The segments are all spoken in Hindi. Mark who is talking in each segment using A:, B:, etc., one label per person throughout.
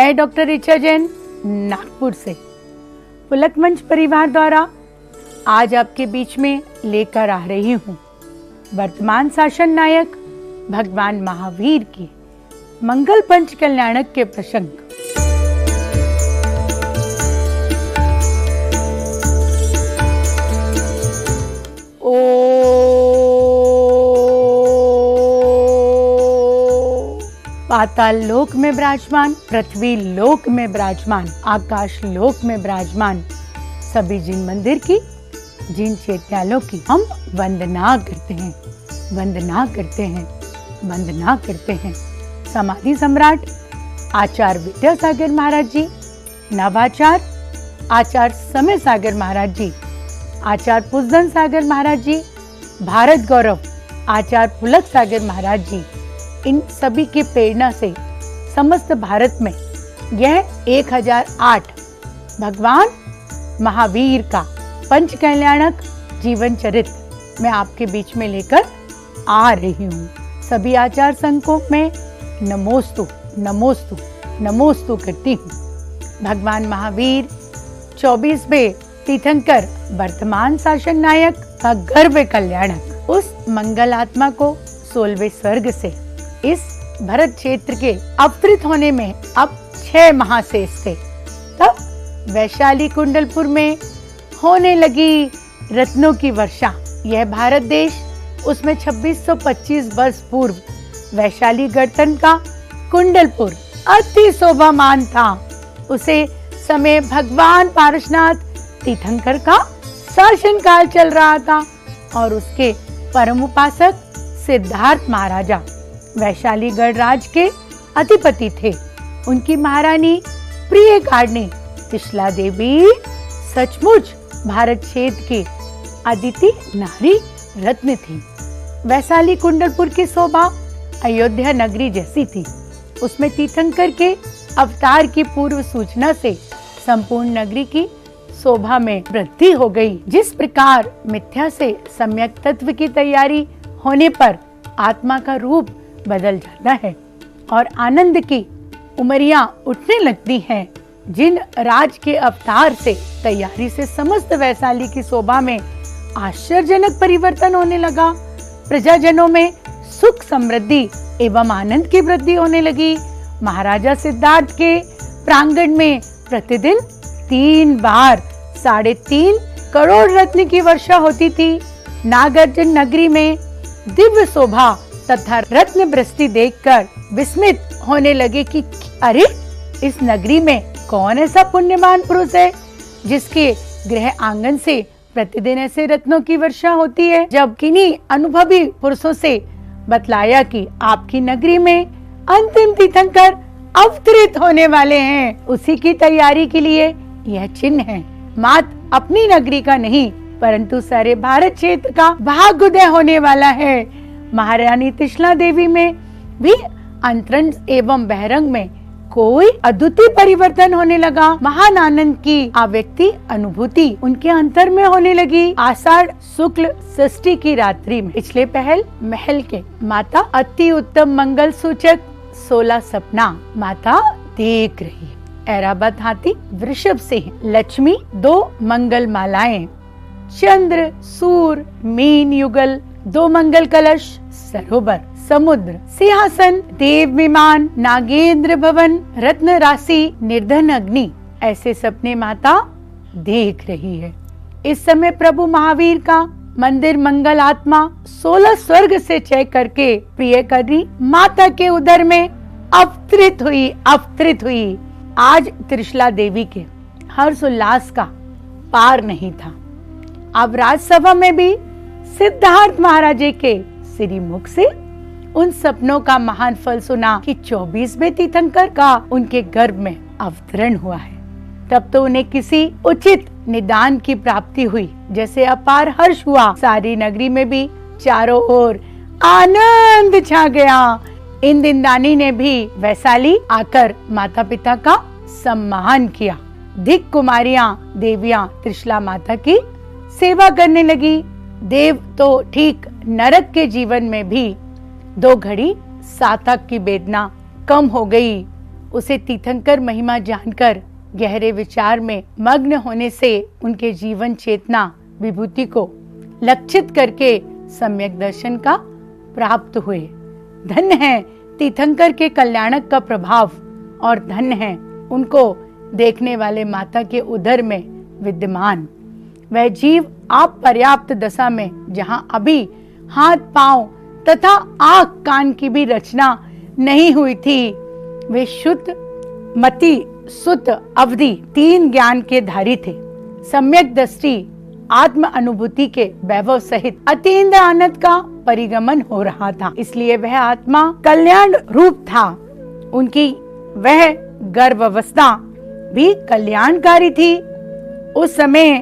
A: मैं डॉक्टर ऋचा जैन नागपुर से पुलक मंच परिवार द्वारा आज आपके बीच में लेकर आ रही हूँ वर्तमान शासन नायक भगवान महावीर की मंगल पंच कल्याणक के प्रसंग। पाताल लोक में विराजमान, पृथ्वी लोक में विराजमान, आकाश लोक में विराजमान सभी जिन मंदिर की, जिन चैत्यालों की हम वंदना करते हैं, वंदना करते हैं, वंदना करते हैं। समाधि सम्राट आचार्य विद्यासागर महाराज जी, नवाचार्य आचार्य समय सागर महाराज जी, आचार्य पुष्पन सागर महाराज जी, भारत गौरव आचार्य पुलक सागर महाराज जी, इन सभी की प्रेरणा से समस्त भारत में यह 1008 भगवान महावीर का पंच कल्याणक जीवन चरित्र मैं आपके बीच में लेकर आ रही हूँ। सभी आचार संघ को मैं नमोस्तु नमोस्तु नमोस्तु करती हूँ। भगवान महावीर 24वें तीर्थंकर, वर्तमान शासन नायक का गर्व कल्याणक, उस मंगल आत्मा को 16वें स्वर्ग से इस भरत क्षेत्र के अवतरित होने में अब 6 माह शेष थे। तब वैशाली कुंडलपुर में होने लगी रत्नों की वर्षा। यह भारत देश उसमें 2625 वर्ष पूर्व वैशाली गणतंत्र का कुंडलपुर अति शोभामान था। उसे समय भगवान पारसनाथ तीर्थंकर का शासन काल चल रहा था और उसके परम उपासक सिद्धार्थ महाराजा वैशाली गणराज के अधिपति थे। उनकी महारानी प्रियकारिणी तिशला देवी सचमुच भारत क्षेत्र की अदिति नारी रत्न थी। वैशाली कुंडलपुर की शोभा अयोध्या नगरी जैसी थी। उसमें तीर्थंकर के अवतार की पूर्व सूचना से संपूर्ण नगरी की शोभा में वृद्धि हो गई। जिस प्रकार मिथ्या से सम्यक तत्व की तैयारी होने पर आत्मा का रूप बदल जाता है और आनंद की उमरियां उठने लगती हैं, जिन राज के अवतार से तैयारी से समस्त वैशाली की शोभा में आश्चर्यजनक परिवर्तन होने लगा। प्रजाजनों में सुख समृद्धि एवं आनंद की वृद्धि होने लगी। महाराजा सिद्धार्थ के प्रांगण में प्रतिदिन 3 बार 3.5 करोड़ रत्न की वर्षा होती थी। नागार्जुन नगरी में दिव्य शोभा तथा रत्न वृष्टि देखकर विस्मित होने लगे कि अरे, इस नगरी में कौन ऐसा पुण्यवान पुरुष है जिसके गृह आंगन से प्रतिदिन ऐसे रत्नों की वर्षा होती है। जब किन्हीं अनुभवी पुरुषों से बतलाया कि आपकी नगरी में अंतिम तीर्थंकर अवतरित होने वाले हैं, उसी की तैयारी के लिए यह चिन्ह है। मात्र अपनी नगरी का नहीं परंतु सारे भारत क्षेत्र का भाग्योदय होने वाला है। महारानी तिशला देवी में भी अंतरंग एवं बहिरंग में कोई अद्वितीय परिवर्तन होने लगा। महान आनंद की अव्यक्ति अनुभूति उनके अंतर में होने लगी। आषाढ़ शुक्ल षष्ठी की रात्रि में पिछले पहल महल के माता अति उत्तम मंगल सूचक 16 सपना माता देख रही है। ऐरावत हाथी, वृषभ सिंह, लक्ष्मी 2 मंगल मालाएं, चंद्र, सूर्य, मीन युगल 2 मंगल कलश, सरोवर, समुद्र, सिंहासन, देव विमान, नागेंद्र भवन, रत्न राशि, निर्धन अग्नि, ऐसे सपने माता देख रही है। इस समय प्रभु महावीर का मंदिर मंगल आत्मा 16 स्वर्ग से चेक करके प्रियकरी माता के उदर में अवतरित हुई। आज त्रिशला देवी के हर्ष उल्लास का पार नहीं था। अब राजसभा में भी सिद्धार्थ महाराज के श्री मुख से उन सपनों का महान फल सुना कि 24वें तीर्थंकर का उनके गर्भ में अवतरण हुआ है। तब तो उन्हें किसी उचित निदान की प्राप्ति हुई। जैसे अपार हर्ष हुआ, सारी नगरी में भी चारों ओर आनंद छा गया। इन दिनदानी ने भी वैशाली आकर माता पिता का सम्मान किया। धिक कुमारियां देवियां त्रिशला माता की सेवा करने लगी। देव तो ठीक, नरक के जीवन में भी 2 घड़ी सातक की वेदना कम हो गई। उसे तीर्थंकर महिमा जानकर गहरे विचार में मग्न होने से उनके जीवन चेतना विभूति को लक्षित करके सम्यक दर्शन का प्राप्त हुए। धन्य है तीर्थंकर के कल्याणक का प्रभाव और धन्य है उनको देखने वाले माता के उदर में विद्यमान वह जीव आप पर्याप्त दशा में जहां अभी हाथ पांव तथा आंख कान की भी रचना नहीं हुई थी, वे शुद्ध मति सुत अवधि 3 ज्ञान के धारी थे। सम्यक दृष्टि आत्म अनुभूति के वैभव सहित अतीन्द्र आनंद का परिगमन हो रहा था, इसलिए वह आत्मा कल्याण रूप था। उनकी वह गर्भावस्था भी कल्याणकारी थी। उस समय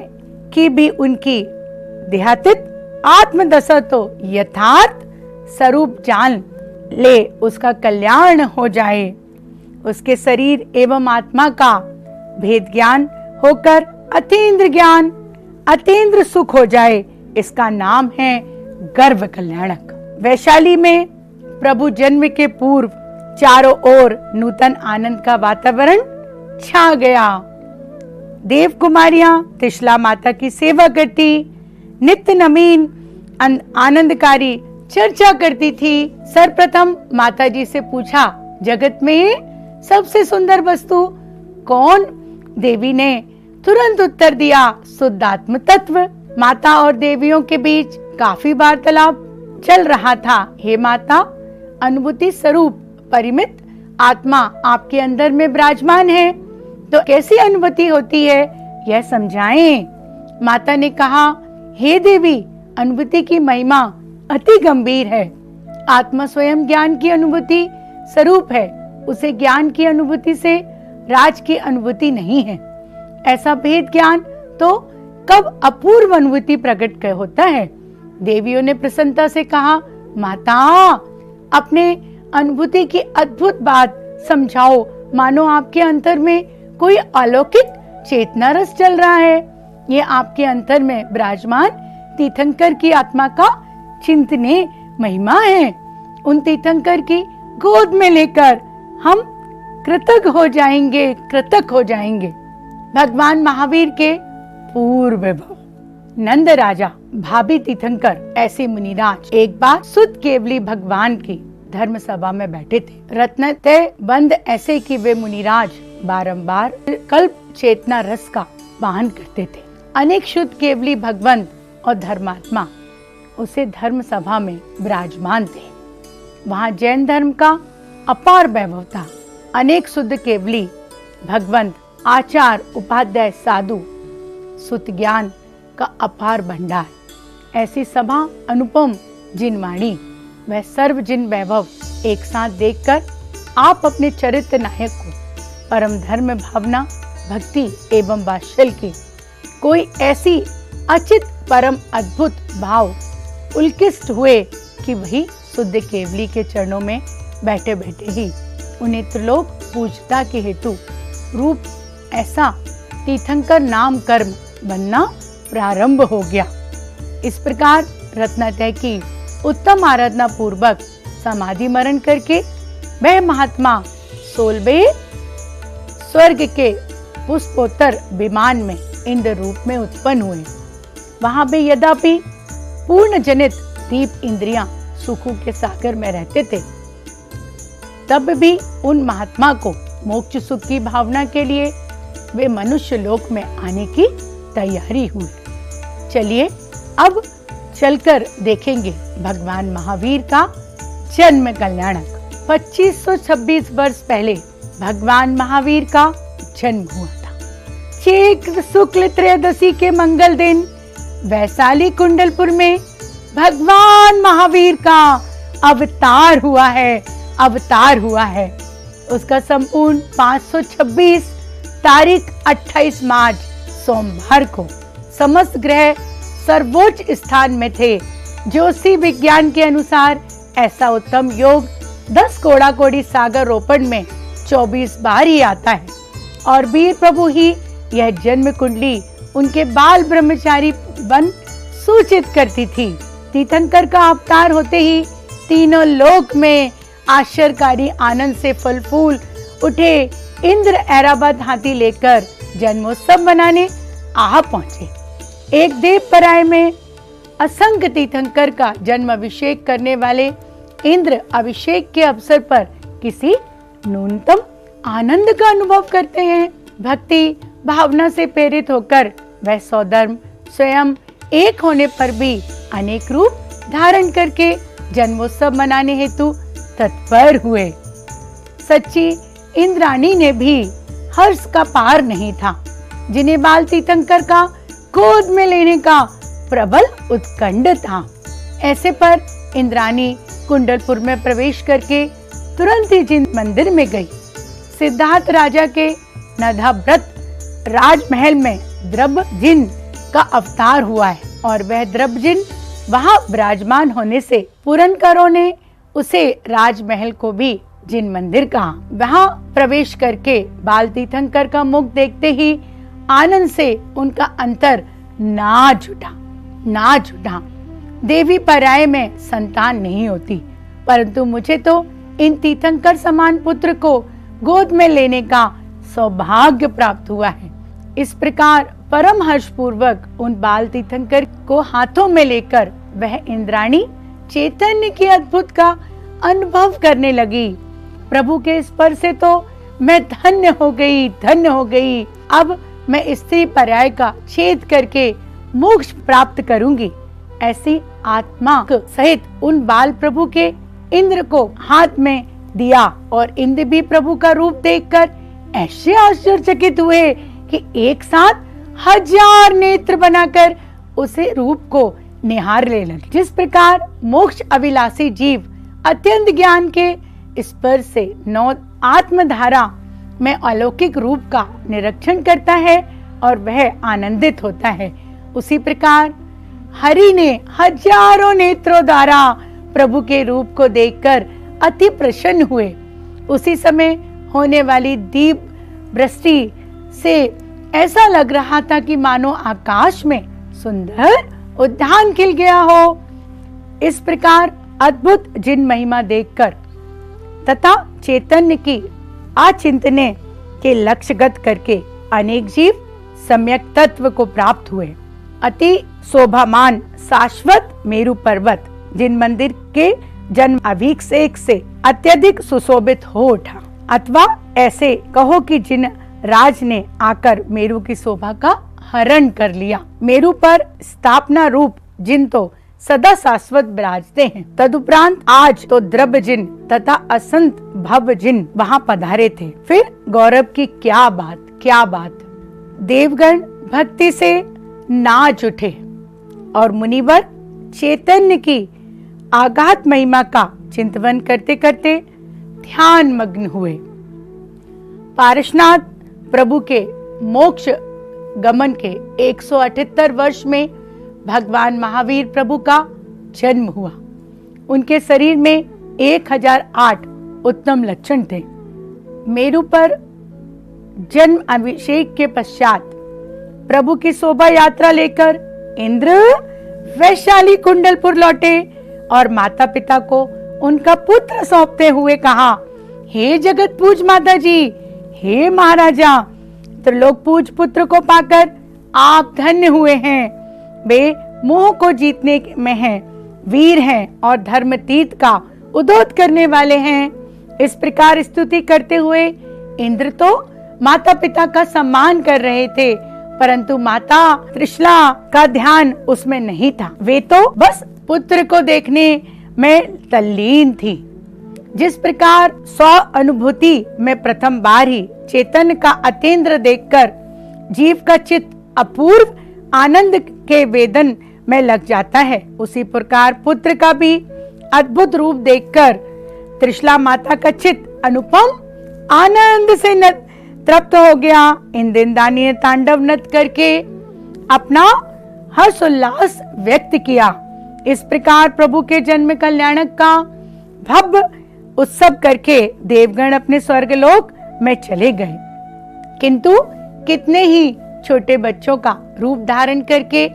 A: की भी उनकी देहातीत आत्मदशा तो यथार्थ स्वरूप जान ले उसका कल्याण हो जाए। उसके शरीर एवं आत्मा का भेद ज्ञान होकर अतीन्द्र ज्ञान अतीन्द्र सुख हो जाए, इसका नाम है गर्भ कल्याणक। वैशाली में प्रभु जन्म के पूर्व चारों ओर नूतन आनंद का वातावरण छा गया। देव कुमारियां त्रिशला माता की सेवा करती, नित्य नवीन आनंदकारी चर्चा करती थी। सर्वप्रथम माता जी से पूछा, जगत में सबसे सुंदर वस्तु कौन? देवी ने तुरंत उत्तर दिया, शुद्ध आत्म तत्व। माता और देवियों के बीच काफी वार्तालाप चल रहा था। हे माता, अनुभूति स्वरूप परिमित आत्मा आपके अंदर में विराजमान है, तो कैसी अनुभूति होती है यह समझाएं। माता ने कहा, हे देवी, अनुभूति की महिमा अति गंभीर है। आत्मा स्वयं ज्ञान की अनुभूति स्वरूप है, उसे ज्ञान की अनुभूति से राज की अनुभूति नहीं है। ऐसा भेद ज्ञान तो कब अपूर्व अनुभूति प्रकट होता है। देवियों ने प्रसन्नता से कहा, माता, अपने अनुभूति की अद्भुत बात समझाओ, मानो आपके अंतर में कोई अलौकिक चेतना रस चल रहा है। ये आपके अंतर में विराजमान तीर्थंकर की आत्मा का चिंतनीय महिमा है। उन तीर्थंकर की गोद में लेकर हम कृतज्ञ हो जाएंगे, कृतज्ञ हो जाएंगे। भगवान महावीर के पूर्व वैभव। नंद राजा भाभी तीर्थंकर ऐसे मुनिराज एक बार सुध केवली भगवान की धर्म सभा में बैठे थे। रत्नतय बंद ऐसे कि वे मुनिराज बारंबार कल्प चेतना रस का पान करते थे। अनेक शुद्ध केवली भगवंत और धर्मात्मा उसे धर्म सभा में विराजमान थे। वहाँ जैन धर्म का अपार वैभव था। अनेक शुद्ध केवली भगवंत आचार उपाध्याय साधु सुत ज्ञान का अपार भंडार। ऐसी सभा अनुपम जिनवाणी वह सर्व जिन वैभव एक साथ देखकर आप अपने चरित्र नायक को परम धर्म भावना भक्ति एवं वात्सल्य की कोई ऐसी अचित परम अद्भुत भाव उल्किष्ट हुए कि वही शुद्ध केवली के चरणों में बैठे बैठे ही उन्हें त्रिलोक पूजता के हेतु रूप ऐसा तीर्थंकर नाम कर्म बनना प्रारंभ हो गया। इस प्रकार रत्नतय की उत्तम आराधना पूर्वक समाधि मरण करके वह महात्मा 16वें स्वर्ग के पुष्पोत्तर विमान में इंद्र रूप में उत्पन्न हुए। वहां भी यद्यपि पूर्ण जनित दीप इंद्रियां सुखों के सागर में रहते थे, तब भी उन महात्मा को मोक्ष सुख की भावना के लिए वे मनुष्य लोक में आने की तैयारी हुई। चलिए अब चलकर देखेंगे भगवान महावीर का जन्म कल्याणक। 2526 वर्ष पहले भगवान महावीर का जन्म हुआ था। चैत्र शुक्ल त्रयोदशी के मंगल दिन वैशाली कुंडलपुर में भगवान महावीर का अवतार हुआ है, अवतार हुआ है। उसका संपूर्ण 526 तारीख 28 मार्च सोमवार को समस्त ग्रह सर्वोच्च स्थान में थे। ज्योतिषी विज्ञान के अनुसार ऐसा उत्तम योग 10 कोड़ा कोड़ी सागर रोपण में 24 बार ही आता है और वीर प्रभु ही यह जन्म कुंडली उनके बाल ब्रह्मचारी बन सूचित करती थी। तीर्थंकर का अवतार होते ही तीनों लोक में आश्चर्यकारी आनंद से फल फूल उठे इंद्र ऐरावत हाथी लेकर जन्मोत्सव मनाने आ पहुंचे। एक देवपराय में असंख्य तीर्थंकर का जन्म अभिषेक करने वाले इंद्र अभिषेक के अवसर पर किसी न्यूनतम आनंद का अनुभव करते हैं। भक्ति भावना से प्रेरित होकर वह सौधर्म स्वयं एक होने पर भी अनेक रूप धारण करके जन्मोत्सव मनाने हेतु तत्पर हुए। सच्ची इंद्राणी ने भी हर्ष का पार नहीं था, जिन्हें बाल तीर्थंकर का गोद में लेने का प्रबल उत्कंठ था। ऐसे पर इंद्राणी कुंडलपुर में प्रवेश करके तुरंत ही जिन मंदिर में गई। सिद्धार्थ राजा के नधाव्रत राजमहल में द्रब्जिन का अवतार हुआ है और वह द्रब्जिन वहां विराजमान होने से पुरनकरों ने उसे राजमहल को भी जिन मंदिर कहा। वहां प्रवेश करके बाल तीर्थंकर का मुख देखते ही आनंद से उनका अंतर नाच उठा। देवी पराये में संतान नहीं होती, परंतु मुझे तो इन तीर्थंकर समान पुत्र को गोद में लेने का सौभाग्य प्राप्त हुआ है। इस प्रकार परम हर्ष पूर्वक उन बाल तीर्थंकर को हाथों में लेकर वह इंद्राणी चैतन्य की अद्भुत का अनुभव करने लगी। प्रभु के स्पर्श से तो मैं धन्य हो गई। अब मैं स्त्री पर्याय का छेद करके मोक्ष प्राप्त करूंगी। ऐसी आत्मा सहित उन बाल प्रभु के इंद्र को हाथ में दिया और इंद्र भी प्रभु का रूप देखकर ऐसे आश्चर्यचकित हुए कि एक साथ 1000 नेत्र बनाकर उसे रूप को निहारने लगे। जिस प्रकार मोक्ष अभिलाषी जीव अत्यंत ज्ञान के स्पर्श से 9 आत्मधारा में अलौकिक रूप का निरीक्षण करता है और वह आनंदित होता है, उसी प्रकार हरि ने हजारों नेत्रों द्वारा प्रभु के रूप को देखकर अति प्रसन्न हुए। उसी समय होने वाली दीप वृष्टि से ऐसा लग रहा था कि मानो आकाश में सुंदर उद्यान खिल गया हो। इस प्रकार अद्भुत जिन महिमा देखकर तथा चैतन्य की आचिंतने के लक्ष्यगत करके अनेक जीव सम्यक तत्व को प्राप्त हुए। अति शोभामान शाश्वत मेरु पर्वत जिन मंदिर के जन्म अभिषेक से अत्यधिक सुशोभित हो उठा, अथवा ऐसे कहो कि जिन राज ने आकर मेरु की शोभा का हरण कर लिया। मेरु पर स्थापना रूप जिन तो सदा शाश्वत विराजते हैं। तदुपरांत आज तो द्रव्य जिन तथा असंत भव जिन वहां पधारे थे। फिर गौरव की क्या बात। देवगण भक्ति से नाच उठे और मुनिवर चैतन्य की आगाध महिमा का चिंतन करते करते ध्यान मग्न हुए। पारसनाथ प्रभु के मोक्ष गमन के 178 वर्ष में भगवान महावीर प्रभु का जन्म हुआ। उनके शरीर में 1008 उत्तम लक्षण थे। मेरु पर जन्म अभिषेक के पश्चात प्रभु की शोभा यात्रा लेकर इंद्र वैशाली कुंडलपुर लौटे और माता पिता को उनका पुत्र सौंपते हुए कहा, हे जगत पूज माता जी, हे महाराजा, त्रिलोक पूज पुत्र को पाकर आप धन्य हुए हैं। वे मोह को जीतने में हैं, वीर हैं और धर्म तीर्थ का उद्योत करने वाले हैं। इस प्रकार स्तुति करते हुए इंद्र तो माता पिता का सम्मान कर रहे थे, परंतु माता त्रिशला का ध्यान उसमें नहीं था। वे तो बस पुत्र को देखने में तल्लीन थी। जिस प्रकार 100 अनुभूति में प्रथम बार ही चैतन्य का अतीन्द्र देखकर जीव का चित्त अपूर्व आनंद के वेदन में लग जाता है, उसी प्रकार पुत्र का भी अद्भुत रूप देखकर त्रिशला माता का चित्त अनुपम आनंद से तृप्त हो गया। इंद्रदानी ने तांडव नृत्य करके अपना हर्ष उल्लास व्यक्त किया। इस प्रकार प्रभु के जन्म कल्याणक का भव्य उत्सव करके देवगण अपने स्वर्गलोक में चले गए, किंतु कितने ही छोटे बच्चों का रूप धारण करके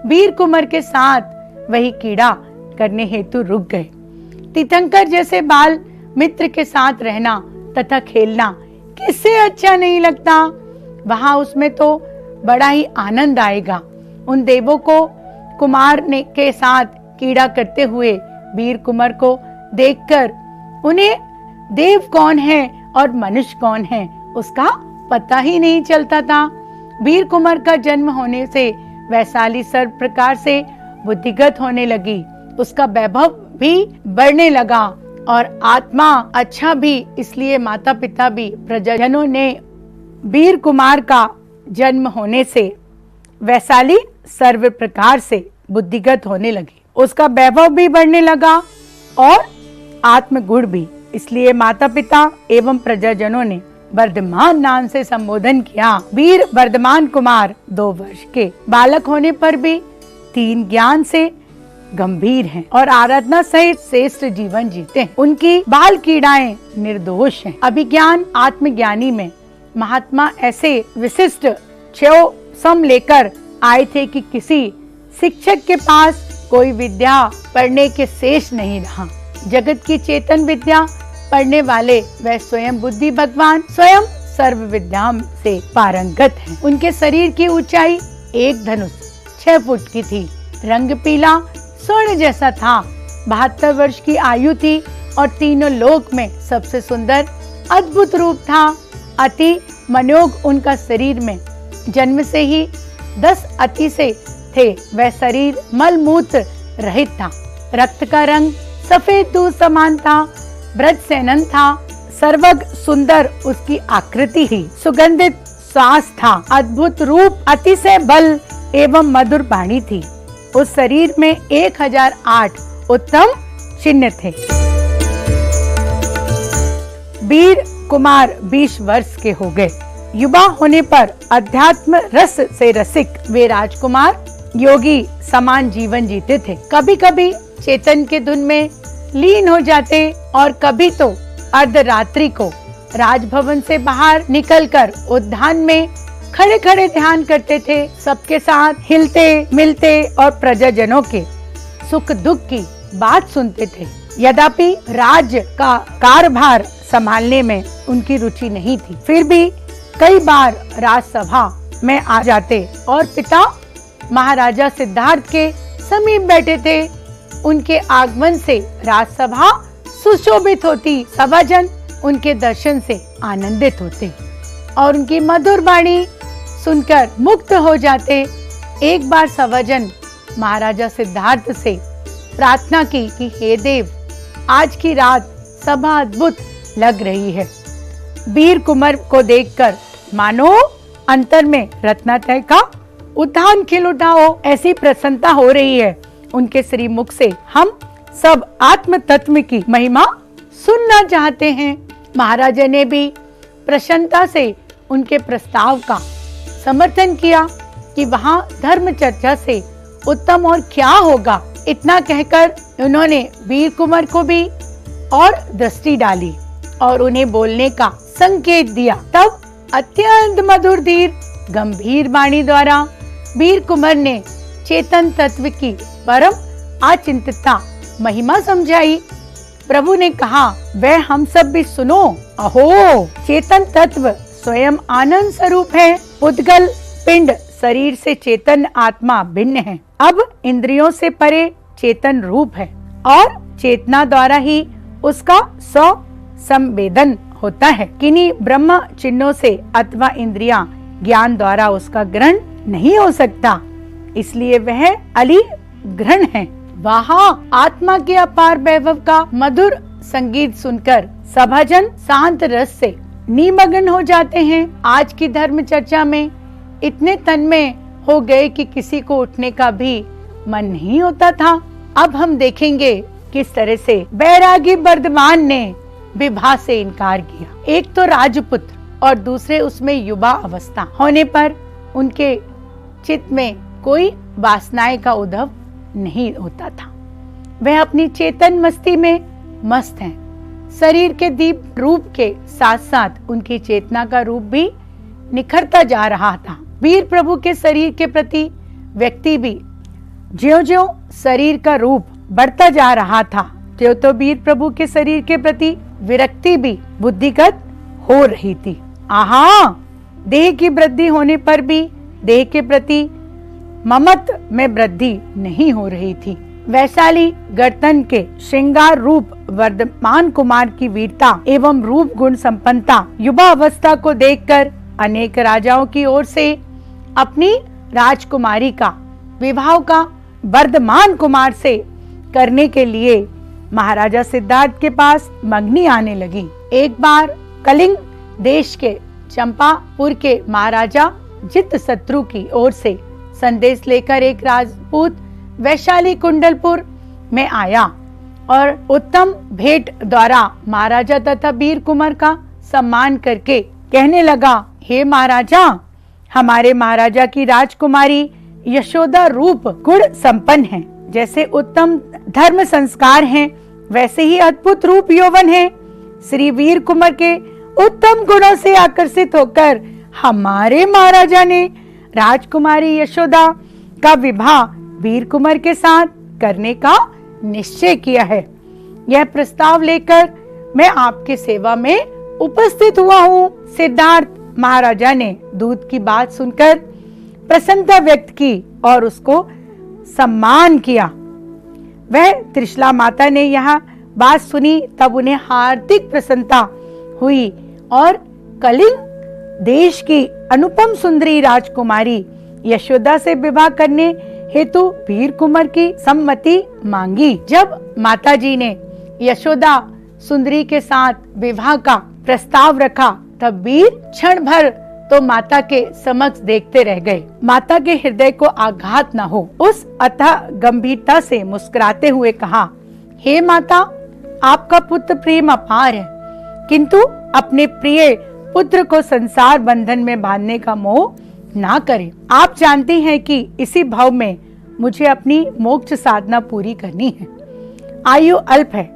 A: वीर कुंवर के साथ वही कीड़ा करने हेतु रुक गए। तीर्थंकर जैसे बाल मित्र के साथ रहना तथा खेलना किससे अच्छा नहीं लगता। वहां उसमें तो बड़ा ही आनंद आएगा। उन देवों को कुमार ने के साथ कीड़ा करते हुए वीर कुमार को देखकर उन्हें देव कौन है और मनुष्य कौन है उसका पता ही नहीं चलता था। वीर कुमार का जन्म होने से वैशाली सर्व प्रकार से बुद्धिगत होने लगी, उसका वैभव भी बढ़ने लगा और आत्मा अच्छा भी। इसलिए माता पिता भी प्रजाजनों ने वीर कुमार का जन्म होने से वैशाली सर्व प्रकार से बुद्धिगत होने लगी, उसका वैभव भी बढ़ने लगा और आत्मगुण भी। इसलिए माता पिता एवं प्रजाजनों ने वर्धमान नाम से संबोधन किया। वीर वर्धमान कुमार 2 वर्ष के बालक होने पर भी 3 ज्ञान से गंभीर हैं और आराधना सहित श्रेष्ठ जीवन जीते हैं। उनकी बाल कीड़ाएं निर्दोष हैं। अभिज्ञान आत्मज्ञानी में महात्मा ऐसे विशिष्ट 6 सम लेकर आए थे कि किसी शिक्षक के पास कोई विद्या पढ़ने के शेष नहीं रहा। जगत की चेतन विद्या पढ़ने वाले वह स्वयं बुद्धि भगवान स्वयं सर्व विद्या से पारंगत हैं। उनके शरीर की ऊंचाई 1 धनुष 6 फुट की थी, रंग पीला स्वर्ण जैसा था, 72 वर्ष की आयु थी और तीनों लोक में सबसे सुंदर अद्भुत रूप था। अति मनोग उनका शरीर में जन्म से ही 10 अति से थे। वह शरीर मल मूत्र रहित था, रक्त का रंग सफेद दूध समान था, ब्रज सेनन था, सर्वग सुंदर उसकी आकृति थी, सुगंधित श्वास था, अद्भुत रूप, अतिशय बल एवं मधुर वाणी थी। उस शरीर में 1008 उत्तम चिन्ह थे। वीर कुमार 20 वर्ष के हो गए। युवा होने पर अध्यात्म रस से रसिक वे राजकुमार योगी समान जीवन जीते थे। कभी कभी चेतन के धुन में लीन हो जाते और कभी तो अर्धरात्रि को राजभवन से बाहर निकलकर उद्यान में खड़े खड़े ध्यान करते थे। सबके साथ हिलते मिलते और प्रजाजनों के सुख दुख की बात सुनते थे। यद्यपि राज्य का कारभार संभालने में उनकी रुचि नहीं थी, फिर भी कई बार राजसभा में आ जाते और पिता महाराजा सिद्धार्थ के समीप बैठे थे। उनके आगमन से राजसभा सुशोभित होती, सभाजन उनके दर्शन से आनंदित होते और उनकी मधुर वाणी सुनकर मुक्त हो जाते। एक बार सभाजन महाराजा सिद्धार्थ से प्रार्थना की कि हे देव, आज की रात सभा अद्भुत लग रही है। वीर कुमार को देखकर मानो अंतर में रत्नात्रय का उद्यान खिल उठा हो, ऐसी प्रसन्नता हो रही है उनके श्रीमुख से। हम सब आत्म तत्व की महिमा सुनना चाहते हैं। महाराजा ने भी प्रसन्नता से उनके प्रस्ताव का समर्थन किया कि वहाँ धर्म चर्चा से उत्तम और क्या होगा। इतना कहकर उन्होंने वीर कुमार को भी और दृष्टि डाली और उन्हें बोलने का संकेत दिया। तब अत्यंत मधुर धीर गंभीर वाणी द्वारा वीर कुमार ने चेतन तत्व की परम अचिंत्यता महिमा समझाई। प्रभु ने कहा, वह हम सब भी सुनो। अहो, चेतन तत्व स्वयं आनंद स्वरूप है। उद्गल पिंड शरीर से चेतन आत्मा भिन्न है। अब इंद्रियों से परे चेतन रूप है और चेतना द्वारा ही उसका स्व संवेदन होता है। किन्हीं ब्रह्म चिन्हों से अथवा इंद्रियां ज्ञान द्वारा उसका ग्रहण नहीं हो सकता, इसलिए वह अली ग्रहण है। वहाँ आत्मा के अपार वैभव का मधुर संगीत सुनकर सभाजन शांत रस से निमग्न हो जाते हैं। आज की धर्म चर्चा में इतने तन्मय हो गए कि किसी को उठने का भी मन नहीं होता था। अब हम देखेंगे किस तरह से बैरागी वर्धमान ने विवाह से इनकार किया। एक तो राजपुत्र और दूसरे उसमें युवा अवस्था होने पर उनके चित्त में कोई वासनाएं का उद्भव नहीं होता था। वह अपनी चेतन मस्ती में मस्त हैं। शरीर के दीप रूप के साथ साथ उनकी चेतना का रूप भी निखरता जा रहा था। वीर प्रभु के शरीर के प्रति व्यक्ति भी ज्यों-ज्यों शरीर का रूप बढ़ता जा रहा था, त्यों तो वीर प्रभु के शरीर के प्रति विरक्ति भी बुद्धिगत हो रही थी। आहा, देह की वृद्धि होने पर भी देह के प्रति ममत्व में वृद्धि नहीं हो रही थी। वैशाली गर्तन के श्रृंगार रूप वर्धमान कुमार की वीरता एवं रूप गुण संपन्नता युवा अवस्था को देखकर अनेक राजाओं की ओर से अपनी राजकुमारी का विवाह का वर्धमान कुमार से करने के लिए महाराजा सिद्धार्थ के पास मंगनी आने लगी। एक बार कलिंग देश के चंपापुर के महाराजा जितशत्रु की ओर से संदेश लेकर एक राजपूत वैशाली कुंडलपुर में आया और उत्तम भेंट द्वारा महाराजा तथा वीर कुमार का सम्मान करके कहने लगा, हे महाराजा, हमारे महाराजा की राजकुमारी यशोदा रूप गुण संपन्न है। जैसे उत्तम धर्म संस्कार हैं, वैसे ही अद्भुत रूप यौवन है। श्री वीर कुमार के उत्तम गुणों से आकर्षित होकर हमारे महाराजा ने राजकुमारी यशोदा का विवाह वीर कुमार के साथ करने का निश्चय किया है। यह प्रस्ताव लेकर मैं आपके सेवा में उपस्थित हुआ हूँ। सिद्धार्थ महाराजा ने दूत की बात सुनकर प्रसन्नता व्यक्त की और उसको सम्मान किया। वह त्रिशला माता ने यह बात सुनी, तब उन्हें हार्दिक प्रसन्नता हुई और कलिंग देश की अनुपम सुंदरी राजकुमारी यशोदा से विवाह करने हेतु वीर कुमार की सम्मति मांगी। जब माताजी ने यशोदा सुंदरी के साथ विवाह का प्रस्ताव रखा, तब वीर क्षण भर तो माता के समक्ष देखते रह गए। माता के हृदय को आघात न हो, उस अथाह गंभीरता से मुस्कुराते हुए कहा, हे माता, आपका पुत्र प्रेम अपार है, किंतु अपने प्रिय पुत्र को संसार बंधन में बांधने का मोह ना करें। आप जानते हैं कि इसी भाव में मुझे अपनी मोक्ष साधना पूरी करनी है। आयु अल्प है,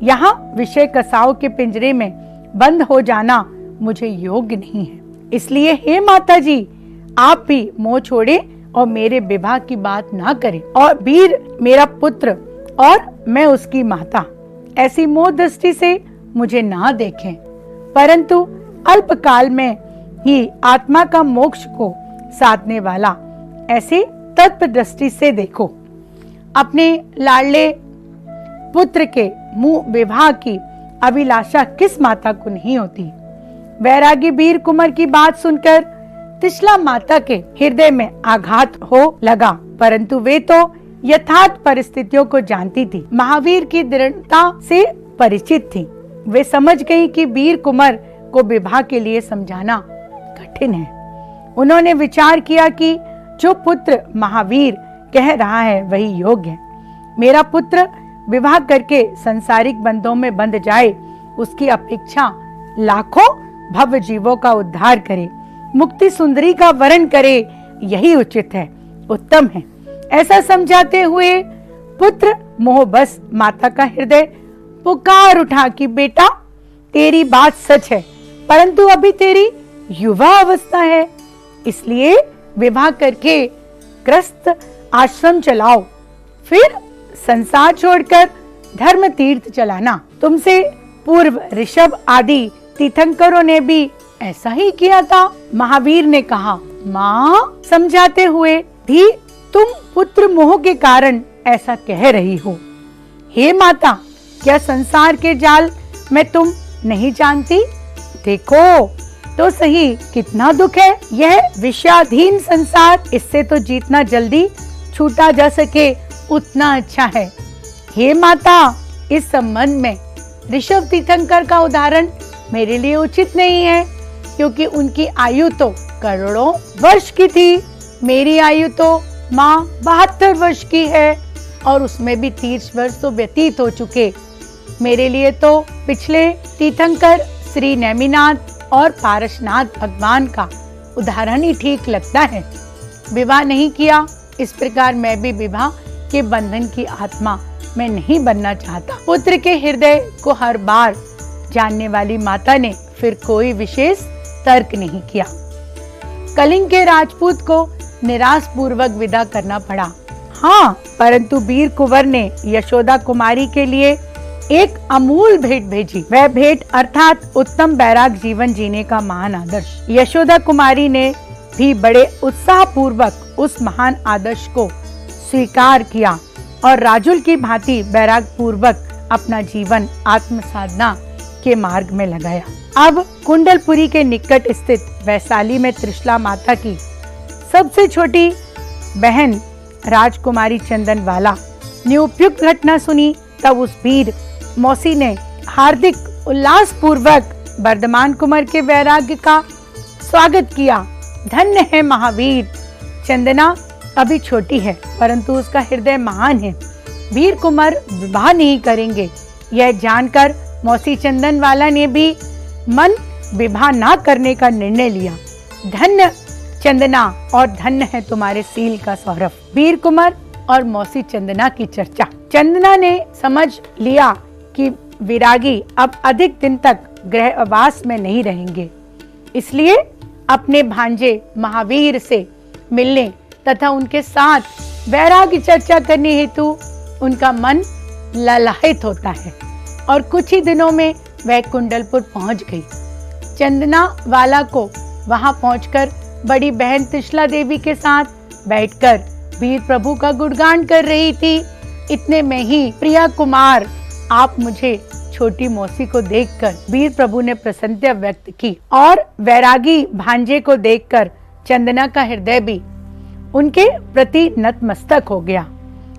A: यहाँ विषय कसाओं के पिंजरे में बंद हो जाना मुझे योग्य नहीं है। इसलिए हे माता जी, आप भी मोह छोड़े और मेरे विवाह की बात ना करें, और वीर मेरा पुत्र और मैं उसकी माता ऐसी मोह दृष्टि से मुझे ना देखें, परंतु अल्प काल में ही आत्मा का मोक्ष को साधने वाला ऐसे तत्व दृष्टि से देखो। अपने लाडले पुत्र के मुंह विवाह की अभिलाषा किस माता को नहीं होती। वैरागी वीर कुमार की बात सुनकर त्रिशला माता के हृदय में आघात हो लगा, परंतु वे तो यथार्थ परिस्थितियों को जानती थी, महावीर की दृढ़ता से परिचित थी। वे समझ गई कि वीर कुमार को विवाह के लिए समझाना कठिन है। उन्होंने विचार किया कि जो पुत्र महावीर कह रहा है वही योग्य है। मेरा पुत्र विवाह करके संसारिक बंधों में बंध जाए, उसकी अपेक्षा लाखों भव जीवों का उद्धार करे, मुक्ति सुंदरी का वरण करे, यही उचित है, उत्तम है। ऐसा समझाते हुए पुत्र मोह बस माता का हृदय पुकार उठा कि बेटा, तेरी बात सच है, परंतु अभी तेरी युवा अवस्था है, इसलिए विवाह करके ग्रस्त आश्रम चलाओ, फिर संसार छोड़कर धर्म तीर्थ चलाना। तुमसे पूर्व ऋषभ आदि तीर्थंकरों ने भी ऐसा ही किया था। महावीर ने कहा, माँ, समझाते हुए भी तुम पुत्र मोह के कारण ऐसा कह रही हो। हे माता, क्या संसार के जाल में तुम नहीं जानती? देखो तो सही कितना दुख है। यह विषयाधीन संसार, इससे तो जितना जल्दी छूटा जा सके उतना अच्छा है। हे माता, इस संबंध में ऋषभ तीर्थंकर का उदाहरण मेरे लिए उचित नहीं है, क्योंकि उनकी आयु तो करोड़ों वर्ष की थी। मेरी आयु तो माँ 72 वर्ष की है और उसमें भी 30 वर्ष तो व्यतीत हो चुके। मेरे लिए तो पिछले तीर्थंकर श्री नेमिनाथ और पारसनाथ भगवान का उदाहरण ही ठीक लगता है। विवाह नहीं किया, इस प्रकार मैं भी विवाह के बंधन की आत्मा मैं नहीं बनना चाहता। पुत्र के हृदय को हर बार जानने वाली माता ने फिर कोई विशेष तर्क नहीं किया। कलिंग के राजपूत को निराश पूर्वक विदा करना पड़ा। हाँ, परंतु वीर कुंवर ने यशोदा कुमारी के लिए एक अमूल भेंट भेजी। वह भेंट अर्थात उत्तम बैराग जीवन जीने का महान आदर्श। यशोदा कुमारी ने भी बड़े उत्साह पूर्वक उस महान आदर्श को स्वीकार किया और राजुल की भांति बैराग पूर्वक अपना जीवन आत्म साधना के मार्ग में लगाया। अब कुंडलपुरी के निकट स्थित वैशाली में त्रिशला माता की सबसे छोटी बहन राजकुमारी चंदनवाला ने उपयुक्त घटना सुनी। तब उस वीर मौसी ने हार्दिक उल्लास पूर्वक वर्धमान कुमार के वैराग्य का स्वागत किया। धन्य है महावीर। चंदना अभी छोटी है परंतु उसका हृदय महान है। वीर कुमार विवाह नहीं करेंगे। यह जानकर मौसी चंदनवाला ने भी मन विवाह ना करने का निर्णय लिया। धन्य चंदना और धन्य है तुम्हारे सील का सौरभ। वीर कुमार और मौसी चंदना की चर्चा। चंदना ने समझ लिया कि विरागी अब अधिक दिन तक गृहवास में नहीं रहेंगे, इसलिए अपने भांजे महावीर से मिलने तथा उनके साथ वैराग्य चर्चा करने हेतु उनका मन ललाहित होता है और कुछ ही दिनों में वह कुंडलपुर पहुंच गई। चंदना वाला को वहां पहुंचकर बड़ी बहन त्रिशला देवी के साथ बैठकर वीर प्रभु का गुणगान कर रही थी। इतने में ही प्रिया कुमार, आप मुझे छोटी मौसी को देखकर वीर प्रभु ने प्रसन्नता व्यक्त की और वैरागी भांजे को देखकर चंदना का हृदय भी उनके प्रति नतमस्तक हो गया।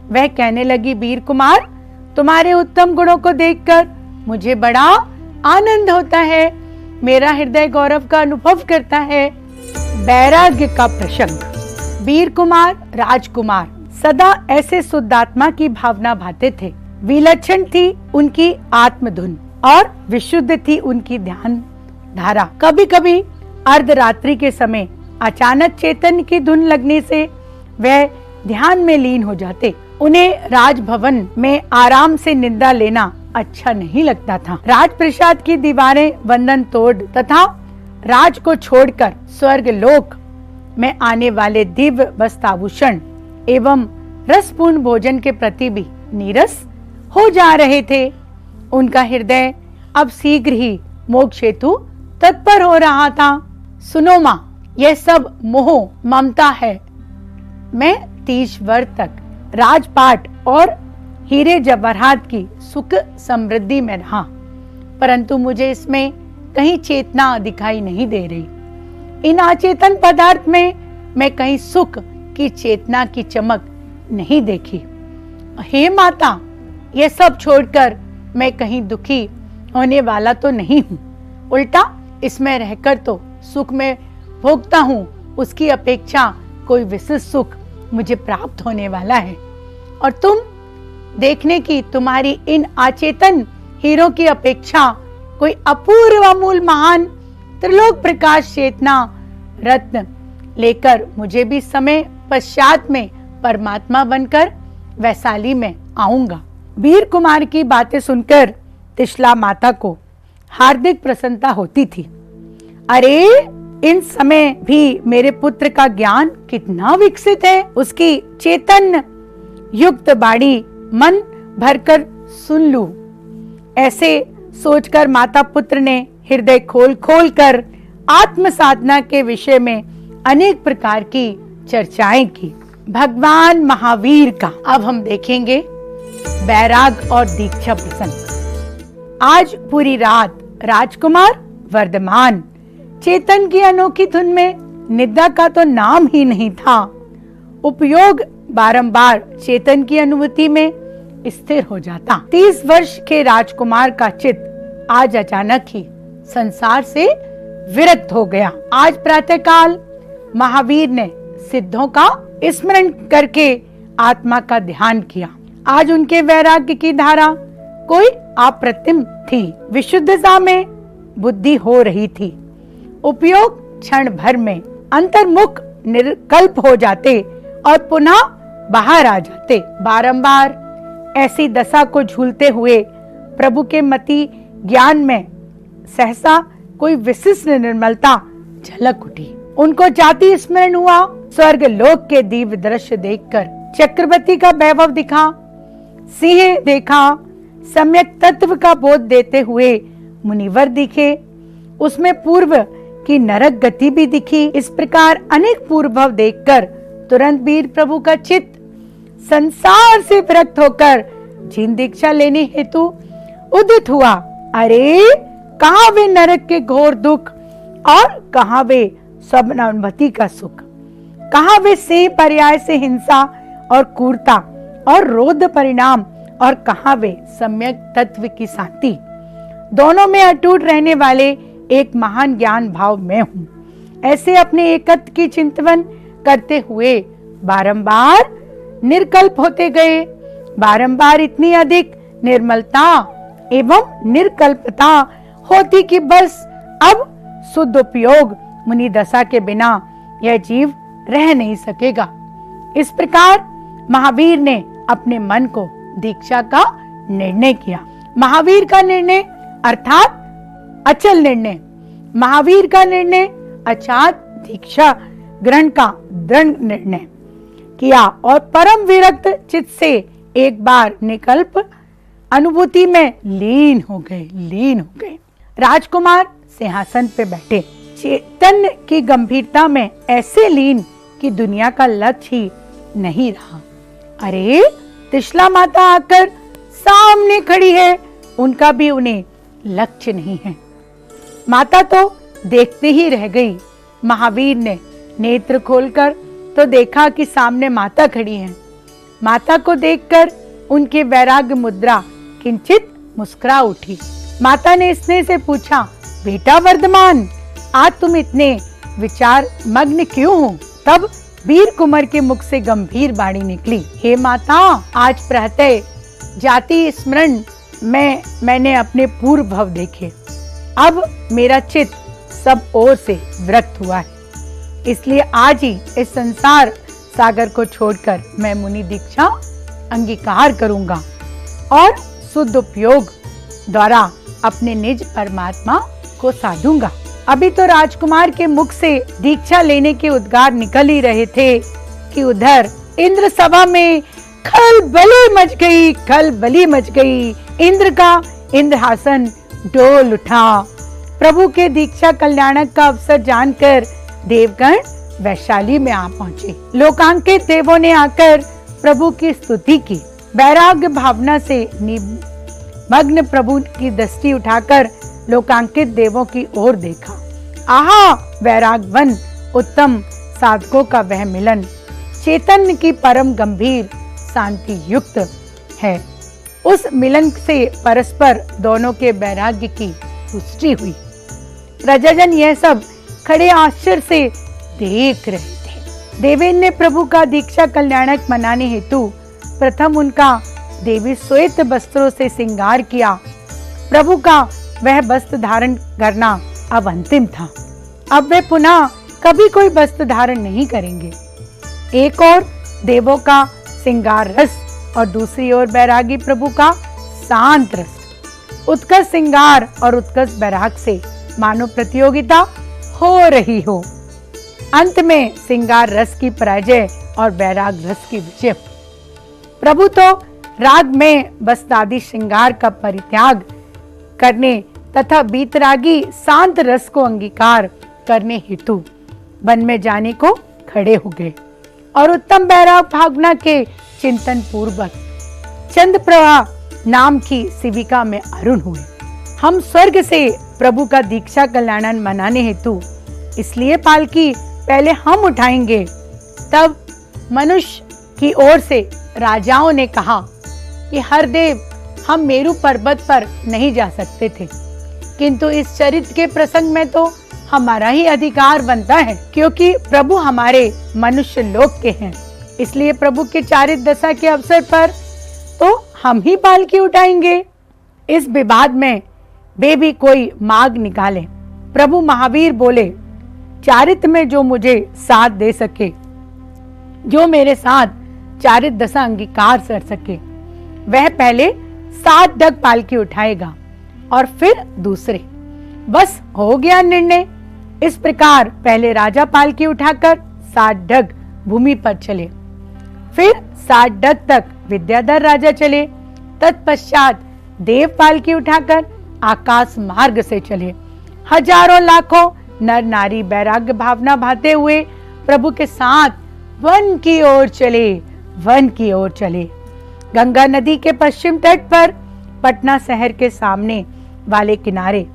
A: वह कहने लगी, वीर कुमार, तुम्हारे उत्तम गुणों को देखकर मुझे बड़ा आनंद होता है। मेरा हृदय गौरव का अनुभव करता है। वैराग्य का प्रसंग। वीर कुमार राजकुमार सदा ऐसे शुद्धात्मा की भावना भाते थे। विलक्षण थी उनकी आत्मधुन और विशुद्ध थी उनकी ध्यान धारा। कभी कभी अर्धरात्रि के समय अचानक चेतन की धुन लगने से वह ध्यान में लीन हो जाते। उन्हें राजभवन में आराम से निद्रा लेना अच्छा नहीं लगता था। राजप्रसाद की दीवारें बंधन तोड़ तथा राज को छोड़कर स्वर्ग लोक में आने वाले दिव्य वस्त्राभूषण एवं रसपूर्ण भोजन के प्रति भी नीरस हो जा रहे थे। उनका हृदय अब शीघ्र ही मोक्ष हेतु तत्पर हो रहा था। सुनो माँ, यह सब मोह ममता है। मैं 30 वर्ष तक राजपाट और हीरे जवाहरात की सुख समृद्धि में रहा, परंतु मुझे इसमें कहीं चेतना दिखाई नहीं दे रही। इन अचेतन पदार्थ में मैं कहीं सुख की चेतना की चमक नहीं देखी। हे माता, ये सब छोड़कर मैं कहीं दुखी होने वाला तो नहीं हूँ, उल्टा इसमें रहकर तो सुख में भोगता हूँ। उसकी अपेक्षा कोई विशेष सुख मुझे प्राप्त होने वाला है और तुम देखने की तुम्हारी इन अचेतन हीरों की अपेक्षा कोई अपूर्व अमूल महान त्रिलोक प्रकाश चेतना रत्न लेकर मुझे भी समय पश्चात में परमात्मा बनकर वैशाली में आऊंगा। वीर कुमार की बातें सुनकर त्रिशला माता को हार्दिक प्रसन्नता होती थी। अरे, इन समय भी मेरे पुत्र का ज्ञान कितना विकसित है। उसकी चेतन युक्त बाणी मन भरकर सुन लूं। ऐसे सोचकर माता पुत्र ने हृदय खोल खोल कर आत्म साधना के विषय में अनेक प्रकार की चर्चाएं की। भगवान महावीर का अब हम देखेंगे बैराग और दीक्षा प्रसंग। आज पूरी रात राजकुमार वर्धमान चेतन की अनोखी धुन में निद्रा का तो नाम ही नहीं था। उपयोग बारंबार चेतन की अनुभूति में स्थिर हो जाता। 30 वर्ष के राजकुमार का चित्त आज अचानक ही संसार से विरक्त हो गया। आज प्रातःकाल महावीर ने सिद्धों का स्मरण करके आत्मा का ध्यान किया। आज उनके वैराग्य की धारा कोई अप्रतिम थी। विशुद्धता में बुद्धि हो रही थी। उपयोग क्षण भर में अंतर्मुख निर्कल्प हो जाते और पुनः बाहर आ जाते। बारंबार ऐसी दशा को झूलते हुए प्रभु के मति ज्ञान में सहसा कोई विशिष्ट निर्मलता झलक उठी। उनको जाति स्मरण हुआ। स्वर्ग लोक के दिव्य दृश्य देखकर चक्रवर्ती का वैभव दिखा, सिंह देखा, सम्यक तत्व का बोध देते हुए मुनिवर दिखे। उसमें पूर्व की नरक गति भी दिखी। इस प्रकार अनेक पूर्व भव देखकर तुरंत वीर प्रभु का चित्त संसार से विरक्त होकर जीन दीक्षा लेने हेतु उदित हुआ। अरे कहाँ वे नरक के घोर दुख और कहाँ वे स्वप्नानुभूति का सुख, कहाँ वे से पर्याय से हिंसा और क्रूरता और रोध परिणाम, और कहाँ वे सम्यक तत्व की शांति। दोनों में अटूट रहने वाले एक महान ज्ञान भाव में हूँ। ऐसे अपने एकत्व की चिंतन करते हुए बारंबार निर्कल्प होते गए। बारंबार इतनी अधिक निर्मलता एवं निर्कल्पता होती कि बस अब शुद्ध उपयोग मुनि दशा के बिना यह जीव रह नहीं सकेगा। इस प्रकार महावीर ने अपने मन को दीक्षा का निर्णय किया। महावीर का निर्णय अर्थात अचल निर्णय, महावीर का निर्णय अर्थात दीक्षा ग्रहण का दृढ़ निर्णय किया और परम विरक्त चित्त से एक बार निकल्प अनुभूति में लीन हो गए। राजकुमार सिंहासन पे बैठे, चैतन्य की गंभीरता में ऐसे लीन कि दुनिया का लक्ष्य ही नहीं रहा। अरे त्रिशला माता आकर सामने खड़ी है, उनका भी उन्हें लक्ष्य नहीं है। माता तो देखते ही रह गई। महावीर ने नेत्र खोलकर तो देखा कि सामने माता खड़ी है। माता को देखकर उनके वैराग्य मुद्रा किंचित मुस्कुरा उठी। माता ने स्नेह से पूछा, बेटा वर्धमान, आज तुम इतने विचार मग्न क्यों हो? तब वीर कुंवर के मुख से गंभीर वाणी निकली, हे माता, आज प्रातः जाति स्मरण में मैंने अपने पूर्व भव देखे। अब मेरा चित्त सब ओर से विरक्त हुआ है, इसलिए आज ही इस संसार सागर को छोड़कर मैं मुनि दीक्षा अंगीकार करूंगा और शुद्ध उपयोग द्वारा अपने निज परमात्मा को साधूंगा। अभी तो राजकुमार के मुख से दीक्षा लेने के उद्गार निकल ही रहे थे कि उधर इंद्र सभा में खलबली मच गई। इंद्र का इंद्रहासन डोल उठा। प्रभु के दीक्षा कल्याणक का अवसर जानकर देवगण वैशाली में आ पहुँचे। लोकांकित देवों ने आकर प्रभु की स्तुति की। वैराग्य भावना से मग्न प्रभु की दृष्टि उठाकर लोकांकित देवों की ओर देखा। आहा, वैरागवन उत्तम साधकों का वह मिलन चैतन्य की परम गंभीर शांति युक्त है। उस मिलन से परस्पर दोनों के वैराग्य की पुष्टि हुई। प्रजाजन यह सब खड़े आश्चर्य से देख रहे थे। देवेंद्र ने प्रभु का दीक्षा कल्याणक मनाने हेतु प्रथम उनका देवी श्वेत वस्त्रों से श्रृंगार किया। प्रभु का वह वस्त्र धारण करना अब अंतिम था। अब वे पुनः कभी कोई वस्त्र धारण नहीं करेंगे। एक और देवों का श्रृंगार रस और दूसरी ओर बैरागी प्रभु का शांत रस। उत्कर्ष श्रृंगार और उत्कर्ष बैराग से मानो प्रतियोगिता हो रही हो। अंत में श्रृंगार रस की पराजय और बैराग रस की विजय। प्रभु तो राग में वस्त्रादि श्रृंगार का परित्याग करने तथा बीतरागी शांत रस को अंगीकार करने हेतु वन में जाने को खड़े हो गए और उत्तम बैराग भावना के चिंतन पूर्वक चंद्रप्रभा नाम की शिविका में अरुण हुए। हम स्वर्ग से प्रभु का दीक्षा कल्याण मनाने हेतु इसलिए पालकी पहले हम उठाएंगे। तब मनुष्य की ओर से राजाओं ने कहा कि हरदेव, हम मेरु पर्वत पर नहीं जा सकते थे, किंतु इस चरित्र के प्रसंग में तो हमारा ही अधिकार बनता है, क्योंकि प्रभु हमारे मनुष्य लोक के हैं। इसलिए प्रभु के चारित्र दशा के अवसर पर तो हम ही पालकी उठाएंगे। इस विवाद में वे भी कोई मार्ग निकालें। प्रभु महावीर बोले, चारित्र में जो मुझे साथ दे सके, जो मेरे साथ चारित्र दशा अंगीकार कर सके, वह पहले 7 डग पालकी उठाएगा और फिर दूसरे। बस हो गया निर्णय। इस प्रकार पहले राजा पालकी उठाकर 7 डग भूमि पर चले, फिर 7 डग तक विद्याधर राजा चले, तत्पश्चात देव पालकी उठाकर आकाश मार्ग से चले। हजारों लाखों नर नारी वैराग्य भावना भाते हुए प्रभु के साथ वन की ओर चले, वन की ओर चले। गंगा नदी के पश्चिम तट पर पटना शहर के सामने वाले किनारे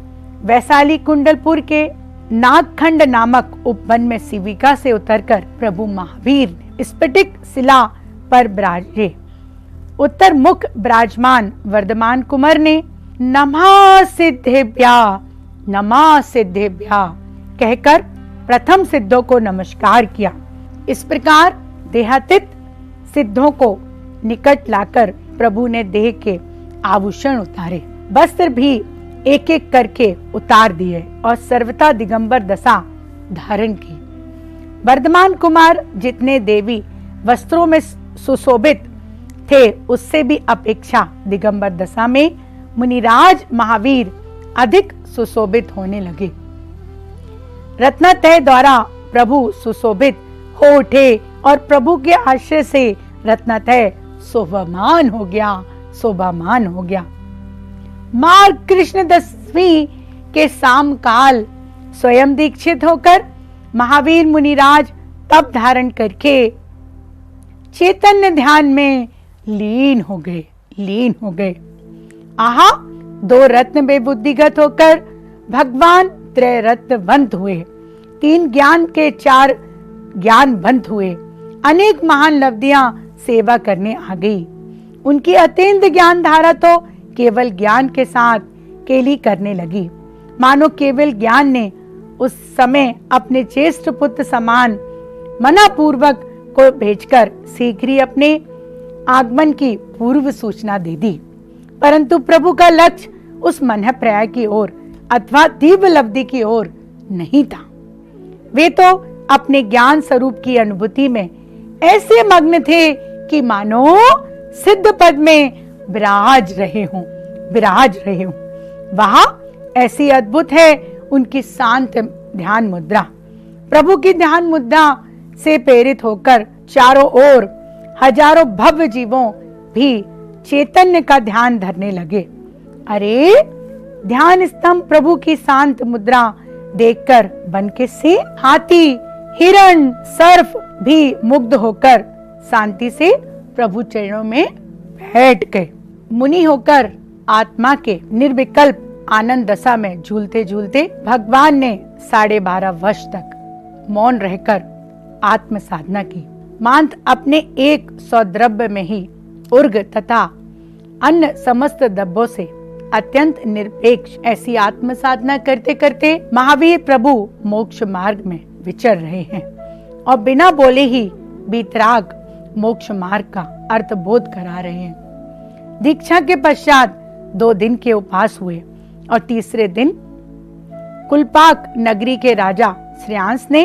A: वैशाली कुंडलपुर के नागखंड नामक उपवन में शिविका से उतरकर प्रभु महावीर स्फटिक शिला पर विराजे। उत्तर मुख विराजमान वर्धमान कुमार ने नमः सिद्धेभ्या कहकर प्रथम सिद्धों को नमस्कार किया। इस प्रकार देहातीत सिद्धों को निकट लाकर प्रभु ने देह के आभूषण उतारे, वस्त्र भी एक एक करके उतार दिए और सर्वथा दिगंबर दशा धारण की। वर्धमान कुमार जितने देवी वस्त्रों में सुशोभित थे, उससे भी अपेक्षा दिगंबर दशा में मुनिराज महावीर अधिक सुशोभित होने लगे। रत्नत्रय द्वारा प्रभु सुशोभित हो उठे और प्रभु के आश्रय से रत्नत्रय शोभामान हो गया। मार्ग कृष्ण दशमी के शाम काल स्वयं दीक्षित होकर महावीर मुनिराज तप धारण करके चैतन्य ध्यान में लीन हो गए। आहा, दो रत्न में बुद्धिगत होकर भगवान त्रय रत्नवंत हुए, तीन ज्ञान के चार ज्ञानवंत हुए। अनेक महान लब्धियां सेवा करने आ गई। उनकी अत्यंत ज्ञान धारा तो केवल ज्ञान के साथ केली करने लगी, मानो केवल ज्ञान ने उस समय अपने ज्येष्ठ पुत्र समान मनापूर्वक को भेजकर शीघ्र ही अपने आगमन की पूर्व सूचना दे दी। परंतु प्रभु का लक्ष्य उस मन प्रयाग की ओर अथवा दिव्य लब्धि की ओर नहीं था। वे तो अपने ज्ञान स्वरूप की अनुभूति में ऐसे मग्न थे कि मानो सिद्ध पद में विराज रहे हों। वहां ऐसी अद्भुत है उनकी शांत ध्यान मुद्रा। प्रभु की ध्यान मुद्रा से प्रेरित होकर चारों ओर हजारों भव्य जीवों भी चैतन्य का ध्यान धरने लगे। अरे, ध्यान स्तंभ प्रभु की शांत मुद्रा देखकर बनके से हाथी, हिरण, सर्प भी मुग्ध होकर शांति से प्रभु चरणों में बैठ गए। मुनि होकर आत्मा के निर्विकल्प आनंद दशा में झूलते झूलते भगवान ने 12.5 वर्ष तक मौन रहकर आत्म साधना की। मांत अपने 100 द्रव्य में ही उर्ग तथा अन्य समस्त द्रव्यों से अत्यंत निरपेक्ष ऐसी आत्म साधना करते करते महावीर प्रभु मोक्ष मार्ग में विचर रहे हैं और बिना बोले ही बीतराग मोक्ष मार्ग का अर्थ बोध करा रहे हैं। दीक्षा के पश्चात 2 दिन के उपवास हुए और तीसरे दिन कुलपाक नगरी के राजा श्रेयांस ने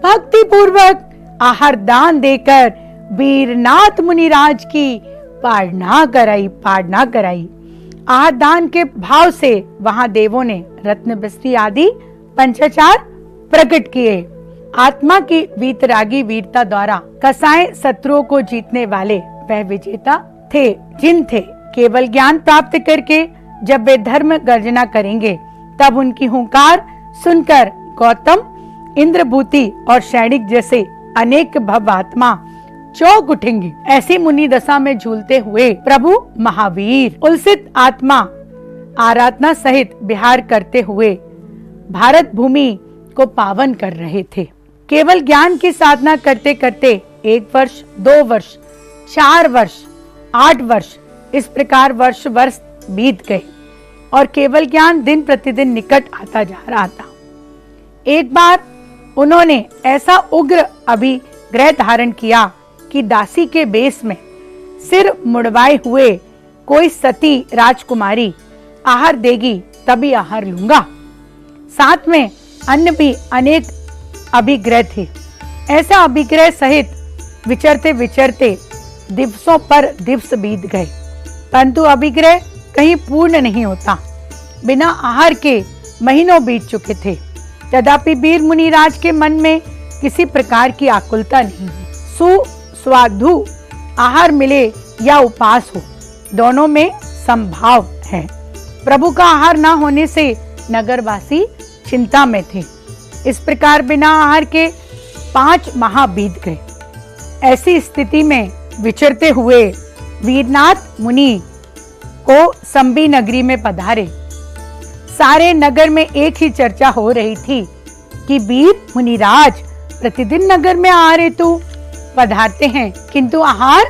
A: भक्ति पूर्वक आहार दान देकर वीरनाथ मुनिराज की पारणा कराई। आहार दान के भाव से वहां देवों ने रत्न बस्ती आदि पंचाचार प्रकट किए। आत्मा की वीतरागी वीरता द्वारा कसाय शत्रुओं को जीतने वाले वह विजेता थे, जिन थे केवल ज्ञान प्राप्त करके जब वे धर्म गर्जना करेंगे तब उनकी हुंकार सुनकर गौतम, इंद्रभूति और सैनिक जैसे अनेक भव आत्मा चौंक उठेंगी। ऐसी मुनि दशा में झूलते हुए प्रभु महावीर उल्सित आत्मा आराधना सहित विहार करते हुए भारत भूमि को पावन कर रहे थे। केवल ज्ञान की साधना करते करते 1 वर्ष, 2 वर्ष, 4 वर्ष, 8 वर्ष इस प्रकार वर्ष बीत गए और केवल ज्ञान दिन प्रतिदिन निकट आता जा रहा था। एक बार उन्होंने ऐसा उग्र अभिग्रह धारण किया कि दासी के बेस में सिर मुड़वाए हुए कोई सती राजकुमारी आहार देगी तभी आहार लूंगा। साथ में अन्य भी अनेक अभिग्रह थे। ऐसा अभिग्रह सहित विचरते विचरते दिवसों पर दिवस बीत गए, परंतु अभिग्रह कहीं पूर्ण नहीं होता। बिना आहार के महीनों बीत चुके थे। तथापि वीर मुनिराज के मन में किसी प्रकार की आकुलता नहीं हुई। सुस्वादु आहार मिले या उपास हो, दोनों में संभाव है। प्रभु का आहार न होने से नगरवासी चिंता में थे। इस प्रकार बिना आहार के 5 माह बीत गए। ऐसी स्थिति में विचरते हुए वीरनाथ मुनि कौसंबी नगरी में पधारे। सारे नगर में एक ही चर्चा हो रही थी कि वीर मुनिराज प्रतिदिन नगर में आहार हेतु पधारते हैं, किंतु आहार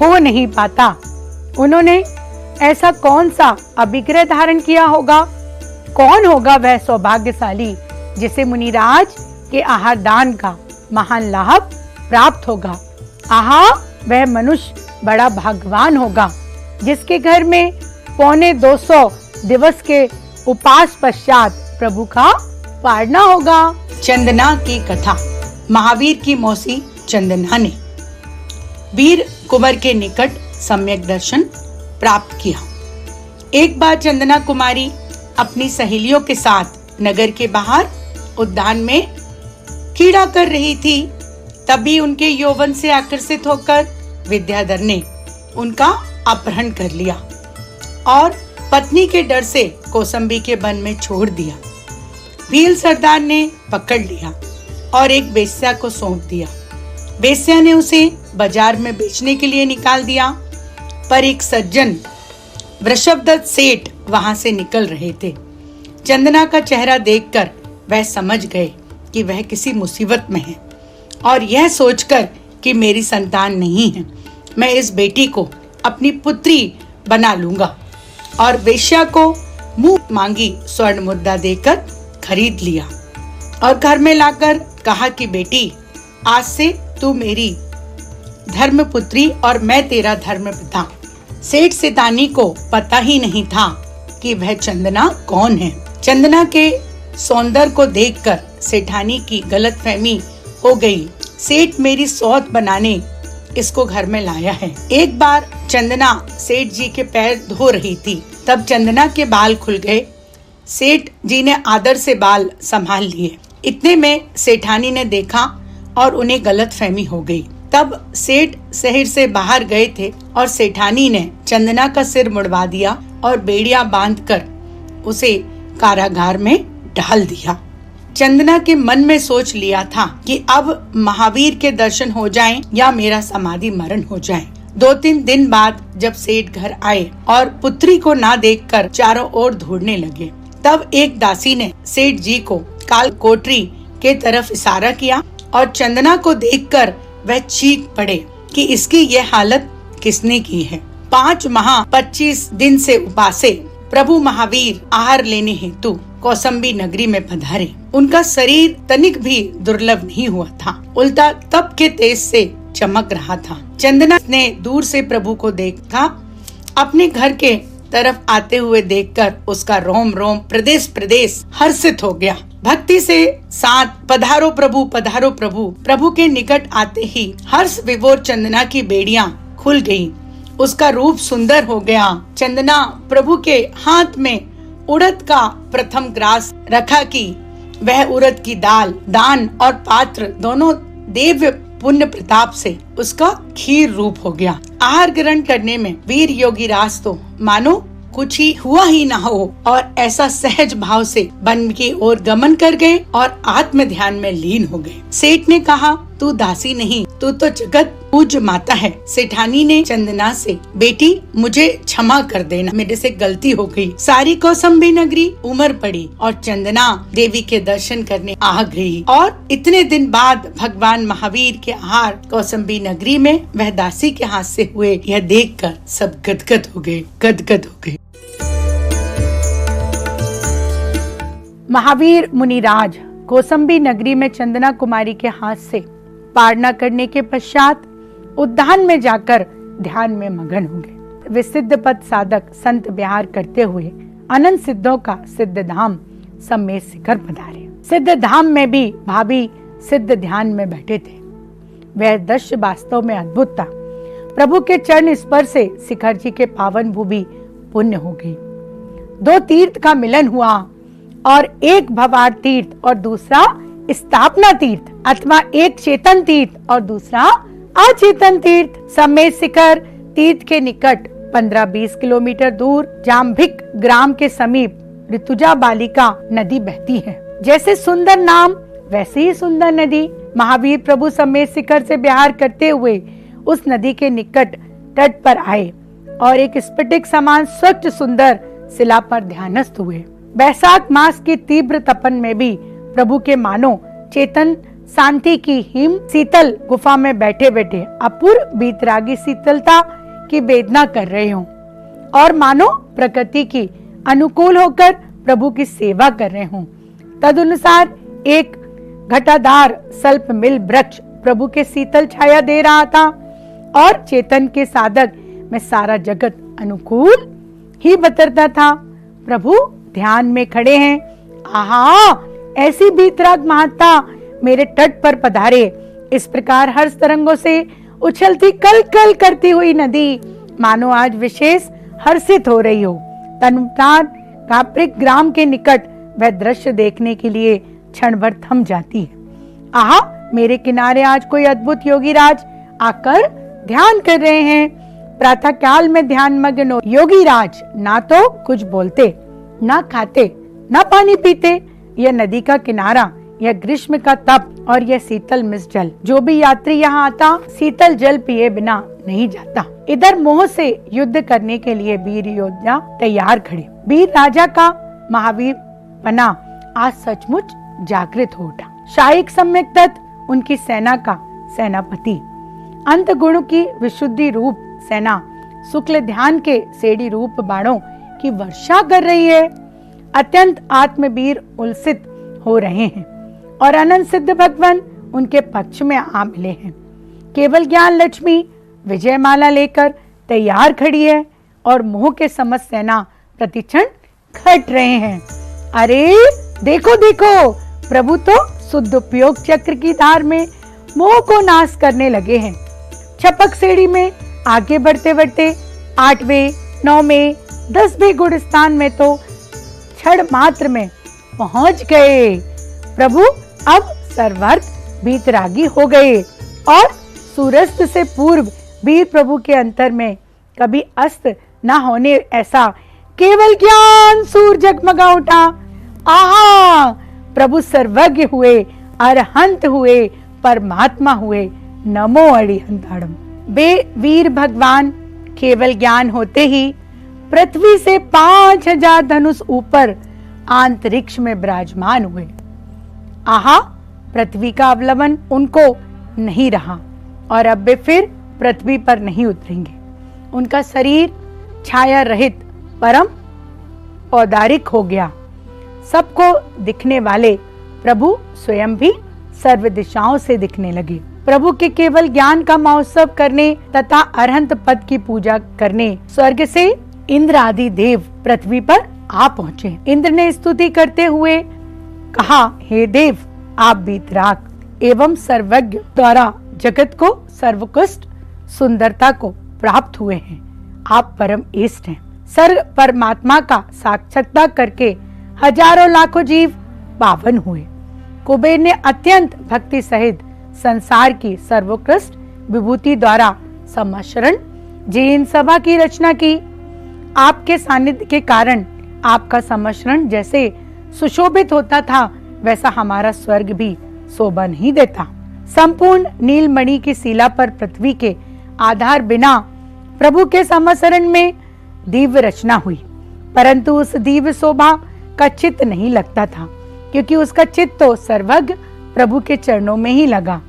A: हो नहीं पाता। उन्होंने ऐसा कौन सा अभिग्रह धारण किया होगा? कौन होगा वह सौभाग्यशाली जिसे मुनिराज के आहार दान का महान लाभ प्राप्त होगा? आहा, वह मनुष्य बड़ा भाग्यवान होगा जिसके घर में 250 दिवस के उपास पश्चात प्रभु का पारना होगा। चंदना की कथा। महावीर की मौसी चंदना ने वीर कुंवर के निकट सम्यक दर्शन प्राप्त किया। एक बार चंदना कुमारी अपनी सहेलियों के साथ नगर के बाहर उद्यान में क्रीड़ा कर रही थी। तभी उनके यौवन से आकर्षित होकर विद्याधर ने उनका अपहरण कर लिया और पत्नी के डर से कौसंबी के वन में छोड़ दिया। भील सरदार ने पकड़ लिया और एक वेश्या को सौंप दिया। वेश्या ने उसे बाजार में बेचने के लिए निकाल दिया, पर एक सज्जन वृषभदत्त सेठ वहां से निकल रहे थे। चंदना का चेहरा देखकर वह समझ गए कि वह किसी मुसीबत में है और यह सोचकर कि मेरी संतान नहीं है, मैं इस बेटी को अपनी पुत्री बना लूंगा, और वेश्या को मुंह मांगी स्वर्ण मुद्रा देकर खरीद लिया और घर में लाकर कहा कि बेटी, आज से तू मेरी धर्मपुत्री और मैं तेरा धर्मपिता। सेठ सेठानी को पता ही नहीं था कि वह चंदना कौन है। चंदना के सौंदर्य को देखकर सेठानी की गलतफहमी हो गई। सेठ मेरी सौत बनाने इसको घर में लाया है। एक बार चंदना सेठ जी के पैर धो रही थी, तब चंदना के बाल खुल गए। सेठ जी ने आदर से बाल संभाल लिए। इतने में सेठानी ने देखा और उन्हें गलतफहमी हो गई। तब सेठ शहर से बाहर गए थे और सेठानी ने चंदना का सिर मुड़वा दिया और बेड़िया बांधकर उसे कारागार में डाल दिया। चंदना के मन में सोच लिया था कि अब महावीर के दर्शन हो जाएं या मेरा समाधि मरण हो जाए। 2-3 दिन बाद जब सेठ घर आए और पुत्री को ना देखकर चारों ओर ढूंढने लगे, तब एक दासी ने सेठ जी को काल कोठरी के तरफ इशारा किया और चंदना को देखकर वह चीख पड़े कि इसकी यह हालत किसने की है। 5 माह 25 दिन से उपासे प्रभु महावीर आहार लेने हेतु कौसंबी नगरी में पधारे। उनका शरीर तनिक भी दुर्लभ नहीं हुआ था, उल्टा तप के तेज से चमक रहा था। चंदना ने दूर से प्रभु को देखा। अपने घर के तरफ आते हुए देखकर उसका रोम रोम प्रदेश प्रदेश हर्षित हो गया। भक्ति से साथ पधारो प्रभु, पधारो प्रभु। प्रभु के निकट आते ही हर्ष विभोर चंदना की बेड़ियां खुल गईं। उसका रूप सुंदर हो गया। चंदना प्रभु के हाथ में उड़द का प्रथम ग्रास रखा कि वह उड़द की दाल, दान और पात्र दोनों देव पुण्य प्रताप से उसका खीर रूप हो गया। आहार ग्रहण करने में वीर योगी राज तो मानो कुछ ही हुआ ही ना हो और ऐसा सहज भाव से वन की ओर गमन कर गए और आत्म ध्यान में लीन हो गए। सेठ ने कहा, तू दासी नहीं, तू तो जगत पूज्य माता है। सेठानी ने चंदना से, बेटी मुझे क्षमा कर देना, मेरे से गलती हो गई। सारी कौसंबी नगरी उमड़ पड़ी और चंदना देवी के दर्शन करने आ गई। और इतने दिन बाद भगवान महावीर के आहार कौसंबी नगरी में वह दासी के हाथ से हुए, यह देखकर सब गदगद हो गए, गदगद हो गए। महावीर मुनिराज कौसंबी नगरी में चंदना कुमारी के हाथ से पारना करने के पश्चात उद्यान में जाकर ध्यान में मगन हो गए। वे सिद्ध पद साधक संत विहार करते हुए अनंत सिद्धों का सिद्ध धाम सम्मेद शिखर पधारे। सिद्ध धाम में भी भाभी सिद्ध ध्यान में बैठे थे। वह दृश्य वास्तव में अद्भुत था। प्रभु के चरण स्पर्श से शिखर जी के पावन भूमि पुण्य हो गई। 2 तीर्थ का मिलन हुआ और एक भवार तीर्थ और दूसरा स्थापना तीर्थ, अथवा एक चेतन तीर्थ और दूसरा अचेतन तीर्थ। सम्मेद शिखर तीर्थ के निकट 15-20 किलोमीटर दूर जाम्भिक ग्राम के समीप ऋतुजा बालिका नदी बहती है। जैसे सुंदर नाम वैसे ही सुंदर नदी। महावीर प्रभु समेत शिखर से विहार करते हुए उस नदी के निकट तट पर आए और एक स्फटिक समान स्वच्छ सुंदर शिला पर ध्यानस्थ हुए। बैसाख मास की तीव्र तपन में भी प्रभु के मानो चेतन शांति की हिम शीतल गुफा में बैठे बैठे अपूर्व बीतरागी शीतलता की वेदना कर रहे हों और मानो प्रकृति की अनुकूल होकर प्रभु की सेवा कर रहे हों। तदनुसार एक घटादार सल्प मिल वृक्ष प्रभु के शीतल छाया दे रहा था और चेतन के साधक में सारा जगत अनुकूल ही बतरता था। प्रभु ध्यान में खड़े हैं। आहा, ऐसी बीतराग महत्ता मेरे तट पर पधारे। इस प्रकार हर्ष तरंगों से उछलती कल कल करती हुई नदी मानो आज विशेष हर्षित हो रही हो। तनुतार काप्रिक ग्राम के निकट वह दृश्य देखने के लिए क्षण भर थम जाती है। आहा, मेरे किनारे आज कोई अद्भुत योगी राज आकर ध्यान कर रहे हैं। प्रातः काल में ध्यान मग्न योगी राज ना तो कुछ बोलते, ना खाते, ना पानी पीते। यह नदी का किनारा, यह ग्रीष्म का तप और यह शीतल मिस जल, जो भी यात्री यहाँ आता शीतल जल पिए बिना नहीं जाता। इधर मोह से युद्ध करने के लिए वीर योद्धा तैयार खड़े। वीर राजा का महावीर पना आज सचमुच जागृत हो उठा। शाहीक सम्यक तत्व उनकी सेना का सेनापति, अंत गुण की विशुद्धि रूप सेना शुक्ल ध्यान के सेड़ी रूप बाणों की वर्षा कर रही है। अत्यंत आत्मवीर उल्सित हो रहे हैं और अनंत सिद्ध भगवान उनके पक्ष में आ मिले हैं। केवल ज्ञान लक्ष्मी विजयमाला लेकर तैयार खड़ी है और मोह के समस्त सेना प्रतिक्षण खट रहे हैं। अरे देखो देखो, प्रभु तो शुद्ध उपयोग चक्र की धार में मोह को नाश करने लगे हैं। छपक सेड़ी में आगे बढ़ते बढ़ते 8वें, 9वें, 10वें गुण स्थान में तो क्षण मात्र में पहुंच गए। प्रभु अब सर्वार्थ बीतरागी हो गए और सूर्यास्त से पूर्व वीर प्रभु के अंतर में कभी अस्त न होने ऐसा केवल ज्ञान सूर्य जगमगा उठा। आहा, प्रभु सर्वज्ञ हुए, अरहंत हुए, परमात्मा हुए। नमो अरिहंताड़म। वे वीर भगवान केवल ज्ञान होते ही पृथ्वी से 5000 धनुष ऊपर अंतरिक्ष में विराजमान हुए। आहा, पृथ्वी का अवलंबन उनको नहीं रहा और अब वे फिर पृथ्वी पर नहीं उतरेंगे। उनका शरीर छाया रहित परम औदारिक हो गया। सबको दिखने वाले प्रभु स्वयं भी सर्व दिशाओं से दिखने लगे। प्रभु के केवल ज्ञान का महोत्सव करने तथा अरहंत पद की पूजा करने स्वर्ग से इंद्र आदि देव पृथ्वी पर आ पहुँचे। इंद्र ने स्तुति करते हुए कहा, हे देव, आप बीतराग एवं सर्वज्ञ द्वारा जगत को सर्वोत्कृष्ट सुंदरता को प्राप्त हुए हैं। आप परम इष्ट हैं। सर्व परमात्मा का साक्षात्कार करके हजारों लाखों जीव पावन हुए। कुबेर ने अत्यंत भक्ति सहित संसार की सर्वोत्कृष्ट विभूति द्वारा समाशरण जैन सभा की रचना की। आपके सानिध्य के कारण आपका समाशरण जैसे सुशोभित होता था, वैसा हमारा स्वर्ग भी शोभा नहीं देता। संपूर्ण नीलमणि की शिला पर पृथ्वी के आधार बिना प्रभु के समाशरण में दिव्य रचना हुई, परंतु उस दिव्य शोभा का चित्त नहीं लगता था, क्योंकि उसका चित्त तो सर्वज्ञ प्रभु के चरणों में ही लगा।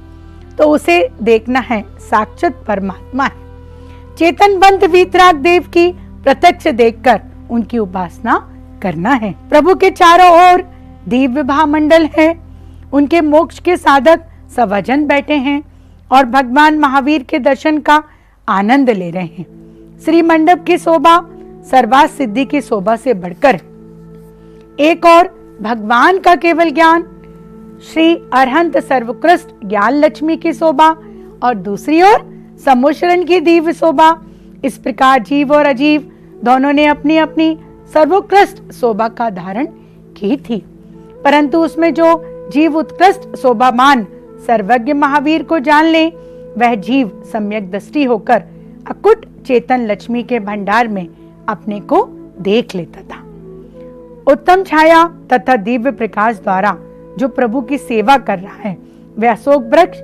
A: तो उसे देखना है साक्षात परमात्मा है। चेतनवंत वीतराग देव की प्रत्यक्ष देखकर उनकी उपासना करना है। प्रभु के चारों ओर दिव्य भामंडल है। उनके मोक्ष के साधक सवाजन बैठे हैं और भगवान महावीर के दर्शन का आनंद ले रहे हैं। श्री मंडप की शोभा सर्वार्थ सिद्धि की शोभा से बढ़कर एक और भगवान का केवल ज्ञान, श्री अरहंत सर्वोत्कृष्ट ज्ञान लक्ष्मी की शोभा और दूसरी ओर सम्मोषण की दिव्य शोभा। इस प्रकार जीव और अजीव दोनों ने अपनी अपनी सर्वोत्कृष्ट शोभा का धारण की थी, परंतु उसमें जो जीव उत्कृष्ट शोभामान सर्वज्ञ महावीर को जान ले, वह जीव सम्यक दृष्टि होकर अकुट चेतन लक्ष्मी के भंडार में अपने को देख लेता था। उत्तम छाया तथा दिव्य प्रकाश द्वारा जो प्रभु की सेवा कर रहा है, वह अशोक वृक्ष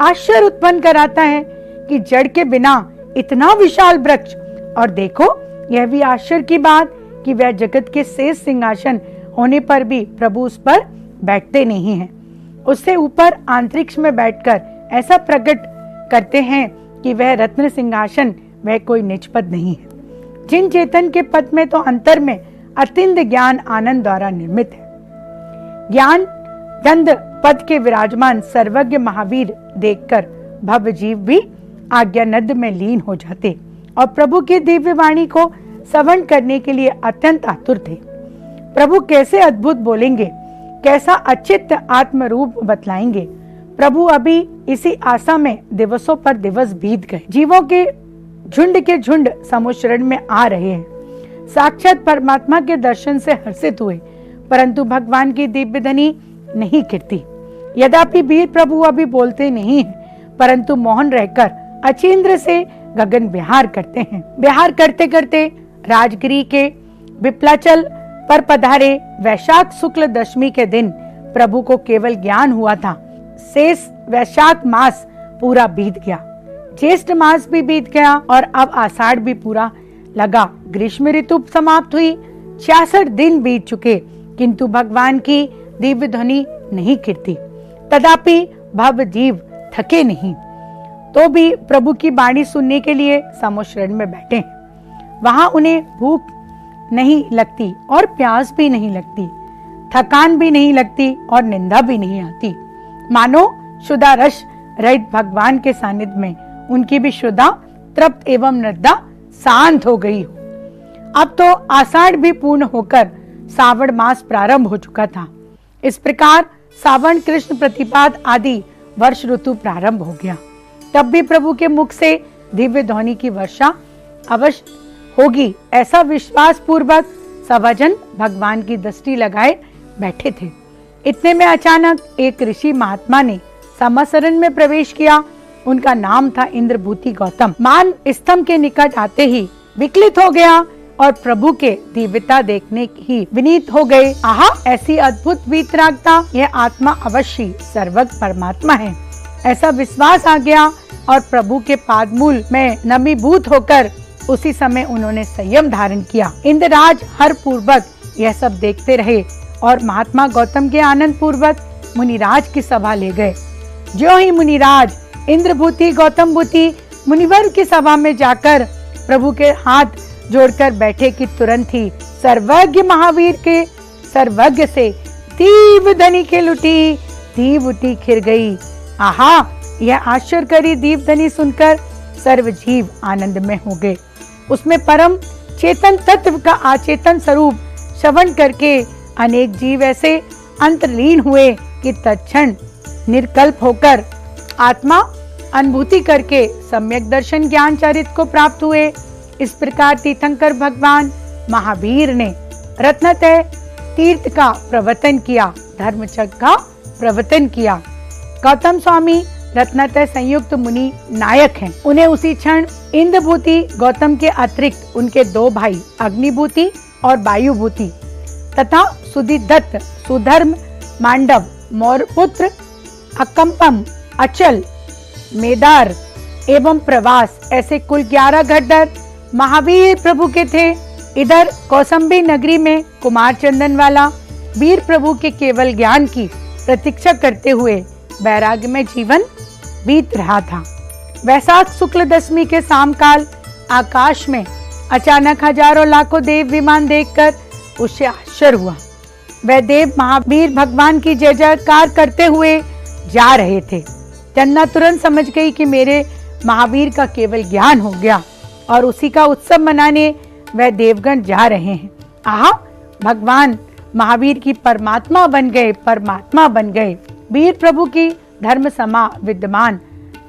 A: आश्चर्य उत्पन्न कराता है कि जड़ के बिना इतना विशाल वृक्ष। और देखो, यह भी आश्चर्य की बात कि वह जगत के शेष सिंहासन होने पर भी प्रभु उस पर बैठते नहीं हैं। उससे ऊपर अंतरिक्ष में बैठकर ऐसा प्रकट करते हैं कि वह रत्न सिंहासन वह कोई निज पद नहीं है। जिन चेतन के पद में तो अंतर में अत्यंत ज्ञान आनंद द्वारा निर्मित है। ज्ञान दंड पद के विराजमान सर्वज्ञ महावीर देखकर भव जीव भी आज्ञानद में लीन हो जाते और प्रभु की दिव्य वाणी को श्रवण करने के लिए अत्यंत आतुर थे। प्रभु कैसे अद्भुत बोलेंगे, कैसा अचित्त आत्म रूप बतलाएंगे। प्रभु अभी इसी आशा में दिवसों पर दिवस बीत गए। जीवों के झुंड समुशरण में आ रहे हैं। साक्षात परमात्मा के दर्शन से हर्षित हुए, परंतु भगवान की दिव्य ध्वनि नहीं गिरती। यद्यपि वीर प्रभु अभी बोलते नहीं हैं, परंतु मौन रहकर अचिंद्र से गगन विहार करते हैं। विहार करते करते राजगिरी के विप्लाचल पर पधारे। वैशाख शुक्ल दशमी के दिन प्रभु को केवल ज्ञान हुआ था। शेष वैशाख मास पूरा बीत गया, ज्येष्ठ मास भी बीत गया और अब आषाढ़ भी पूरा लगा। ग्रीष्म ऋतु समाप्त हुई। 66 दिन बीत चुके, किंतु भगवान की दिव्य ध्वनि नहीं गिरती। तथापि भव जीव थके नहीं, तो भी प्रभु की वाणी सुनने के लिए समुशरण में बैठे। वहां उन्हें भूख नहीं लगती और प्यास भी नहीं लगती, थकान भी नहीं लगती और निंदा भी नहीं आती। मानो शुदा रस रहित भगवान के सानिध्य में उनकी भी शुदा तृप्त एवं नृदा शांत हो गई हो। अब तो आषाढ़ भी पूर्ण होकर श्रावण मास प्रारंभ हो चुका था। इस प्रकार श्रावण कृष्ण प्रतिपाद आदि वर्ष ऋतु प्रारंभ हो गया। तब भी प्रभु के मुख से दिव्य ध्वनि की वर्षा अवश्य होगी, ऐसा विश्वास पूर्वक सवाजन भगवान की दृष्टि लगाए बैठे थे। इतने में अचानक एक ऋषि महात्मा ने समासरण में प्रवेश किया। उनका नाम था इंद्रभूति गौतम। मान स्तंभ के निकट आते ही विकलित हो गया और प्रभु के दिव्यता देखने ही विनीत हो गए। आहा, ऐसी अद्भुत वीतरागता, यह आत्मा अवश्य सर्वज्ञ परमात्मा है, ऐसा विश्वास आ गया और प्रभु के पादमूल में नमीभूत होकर उसी समय उन्होंने संयम धारण किया। इंद्रराज हर पूर्वक यह सब देखते रहे और महात्मा गौतम के आनंद पूर्वक मुनिराज की सभा ले गए। जो ही मुनिराज इंद्रभूति गौतम भूति मुनिवर की सभा में जाकर प्रभु के हाथ जोड़कर बैठे कि तुरंत ही सर्वज्ञ महावीर के सर्वज्ञ से दीव ध्वनि के लुटी दीव उठी खिर गई। आहा, यह आश्चर्यकारी दीव ध्वनि सुनकर सर्व जीव आनंद में हो गए। उसमें परम चेतन तत्व का अचेतन स्वरूप श्रवण करके अनेक जीव ऐसे अंतर्लीन हुए कि तत्क्षण निर्कल्प होकर आत्मा अनुभूति करके सम्यक दर्शन ज्ञान चरित्र को प्राप्त हुए। इस प्रकार तीर्थंकर भगवान महावीर ने रत्नतय तीर्थ का प्रवर्तन किया, धर्मचक्र का प्रवर्तन किया। गौतम स्वामी रत्नतय संयुक्त मुनि नायक हैं। उन्हें उसी क्षण इंद्रभूति गौतम के अतिरिक्त उनके 2 भाई अग्निभूति और वायुभूति तथा सुधिदत्त, सुधर्म, मांडव, मौरपुत्र, अकंपम, अचल, मेदार एवं प्रवास ऐसे कुल 11 घटधर महावीर प्रभु के थे। इधर कौसंबी नगरी में कुमार चंदन वाला वीर प्रभु के केवल ज्ञान की प्रतीक्षा करते हुए वैराग्य में जीवन बीत रहा था। वैशाख शुक्ल दशमी के शाम काल आकाश में अचानक हजारों लाखों देव विमान देखकर उससे आश्चर्य हुआ। वह देव महावीर भगवान की जय जयकार करते हुए जा रहे थे। चन्ना तुरंत समझ गई कि मेरे महावीर का केवल ज्ञान हो गया और उसी का उत्सव मनाने वह देवगण जा रहे हैं। आहा, भगवान महावीर की परमात्मा बन गए, परमात्मा बन गए। वीर प्रभु की धर्म समा विद्यमान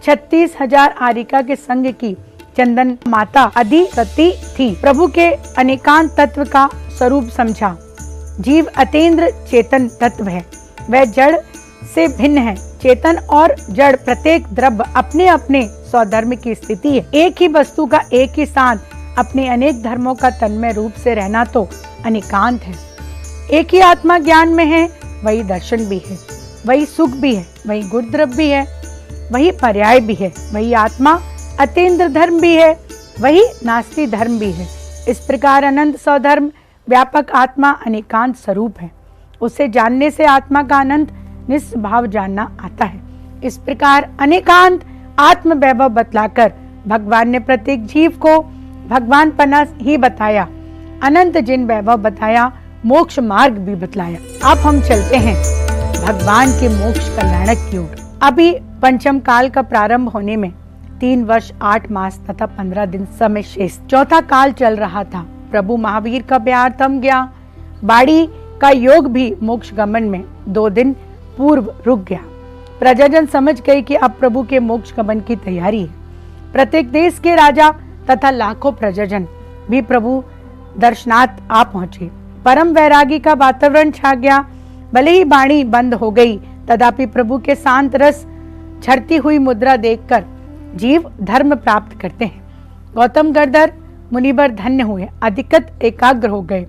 A: 36,000 आरिका के संग की चंदन माता अधिसती थी। प्रभु के अनेकांत तत्व का स्वरूप समझा। जीव अतेंद्र चेतन तत्व है, वह जड़ से भिन्न है। चेतन और जड़ प्रत्येक द्रव्य अपने अपने स्वधर्म की स्थिति है। एक ही वस्तु का एक ही साथ अपने अनेक धर्मों का तन्मय रूप से रहना तो अनेकांत है। एक ही आत्मा ज्ञान में है, वही दर्शन भी है, वही सुख भी है, वही गुण द्रव्य भी है, वही पर्याय भी है, वही आत्मा अतीन्द्र धर्म भी है, वही नास्ति धर्म भी है। इस प्रकार अनंत स्वधर्म व्यापक आत्मा अनेकांत स्वरूप है। उसे जानने से आत्मा का अनंत निस्वभाव जानना आता है। इस प्रकार अनेकांत आत्म वैभव बतलाकर भगवान ने प्रत्येक जीव को भगवान पना ही बताया, अनंत जिन वैभव बताया, मोक्ष मार्ग भी बतलाया। अब हम चलते हैं भगवान के मोक्ष कल्याणक की ओर। अभी पंचम काल का प्रारंभ होने में 3 वर्ष 8 मास तथा 15 दिन समय शेष। चौथा काल चल रहा था। प्रभु महावीर का प्यार थम गया। बाड़ी का योग भी मोक्ष गमन में 2 दिन पूर्व रुक गया। प्रजाजन समझ गए कि अब प्रभु के मोक्ष गमन की तैयारी है। प्रत्येक देश के राजा तथा लाखों प्रजाजन भी प्रभु दर्शनार्थ आ पहुंचे। परम वैरागी का वातावरण छा गया। भले ही वाणी बंद हो गई, तथापि प्रभु के शांत रस झरती हुई मुद्रा देखकर जीव धर्म प्राप्त करते हैं। गौतम गर्दर मुनिवर धन्य हुए, अधिकत एकाग्र हो गए।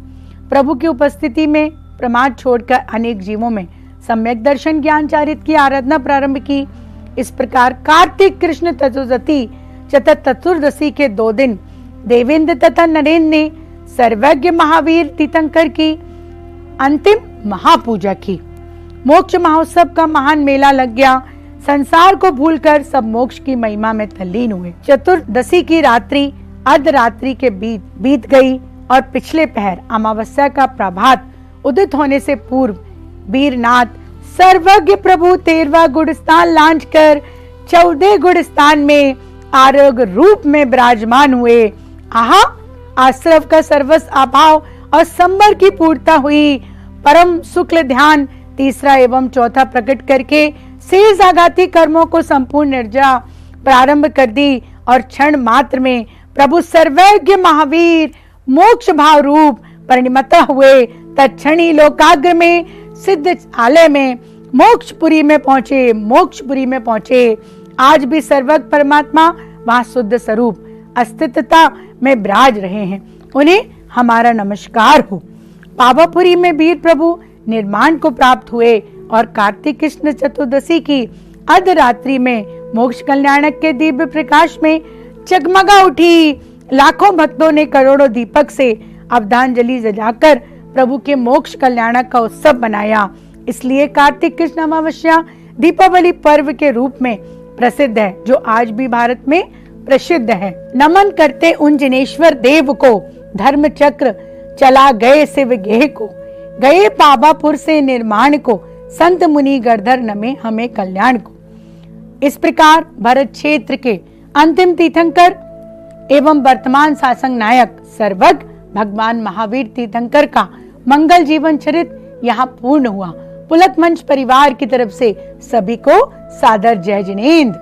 A: प्रभु की उपस्थिति में प्रमाद छोड़कर अनेक जीवों में सम्यक दर्शन ज्ञान चारित की आराधना प्रारंभ की। इस प्रकार कार्तिक कृष्ण चतुर्दशी के 2 दिन देवेंद्र तथा नरेंद्र ने सर्वज्ञ महावीर तीर्थंकर की अंतिम महापूजा की। मोक्ष महोत्सव का महान मेला लग गया। संसार को भूलकर सब मोक्ष की महिमा में तल्लीन हुए। चतुर्दशी की रात्रि अर्धरात्रि के बीत गई और पिछले पहर अमावस्या का प्रभात उदित होने से पूर्व वीरनाथ सर्वज्ञ प्रभु 13वां गुड़स्थान लांच कर 14 गुड़स्थान में आरोग्य रूप में विराजमान हुए। आहा, आश्रव का सर्वस्व अभाव और संबर की पूर्णता हुई। परम शुक्ल ध्यान 3रा एवं 4था प्रकट करके शेष आघाती कर्मों को संपूर्ण निर्जा प्रारंभ कर दी और क्षण मात्र में प्रभु सर्वज्ञ महावीर मोक्ष भाव रूप परिणत हुए। तत्क्षणी लोकाग्र में सिद्ध आलय में मोक्षपुरी में पहुंचे। आज भी सर्वज्ञ परमात्मा वहां शुद्ध स्वरूप अस्तित्वता में विराज रहे हैं। उन्हें हमारा नमस्कार हो। पावापुरी में वीर प्रभु निर्माण को प्राप्त हुए और कार्तिक कृष्ण चतुर्दशी की अर्धरात्रि में मोक्ष कल्याणक के दिव्य प्रकाश में जगमगा उठी। लाखों भक्तों ने करोड़ों दीपक से अवधांजलि जलाकर प्रभु के मोक्ष कल्याणक का उत्सव बनाया। इसलिए कार्तिक कृष्ण अमावस्या दीपावली पर्व के रूप में प्रसिद्ध है, जो आज भी भारत में प्रसिद्ध है। नमन करते उन जिनेश्वर देव को, धर्म चक्र चला गए शिव गेह को, गए पावापुर से निर्माण को, संत मुनि गर्धर नमे हमें कल्याण को। इस प्रकार भरत क्षेत्र के अंतिम तीर्थंकर एवं वर्तमान शासक नायक सर्वज्ञ भगवान महावीर तीर्थंकर का मंगल जीवन चरित यहाँ पूर्ण हुआ। पुलक मंच परिवार की तरफ से सभी को सादर जय जिनेंद्र।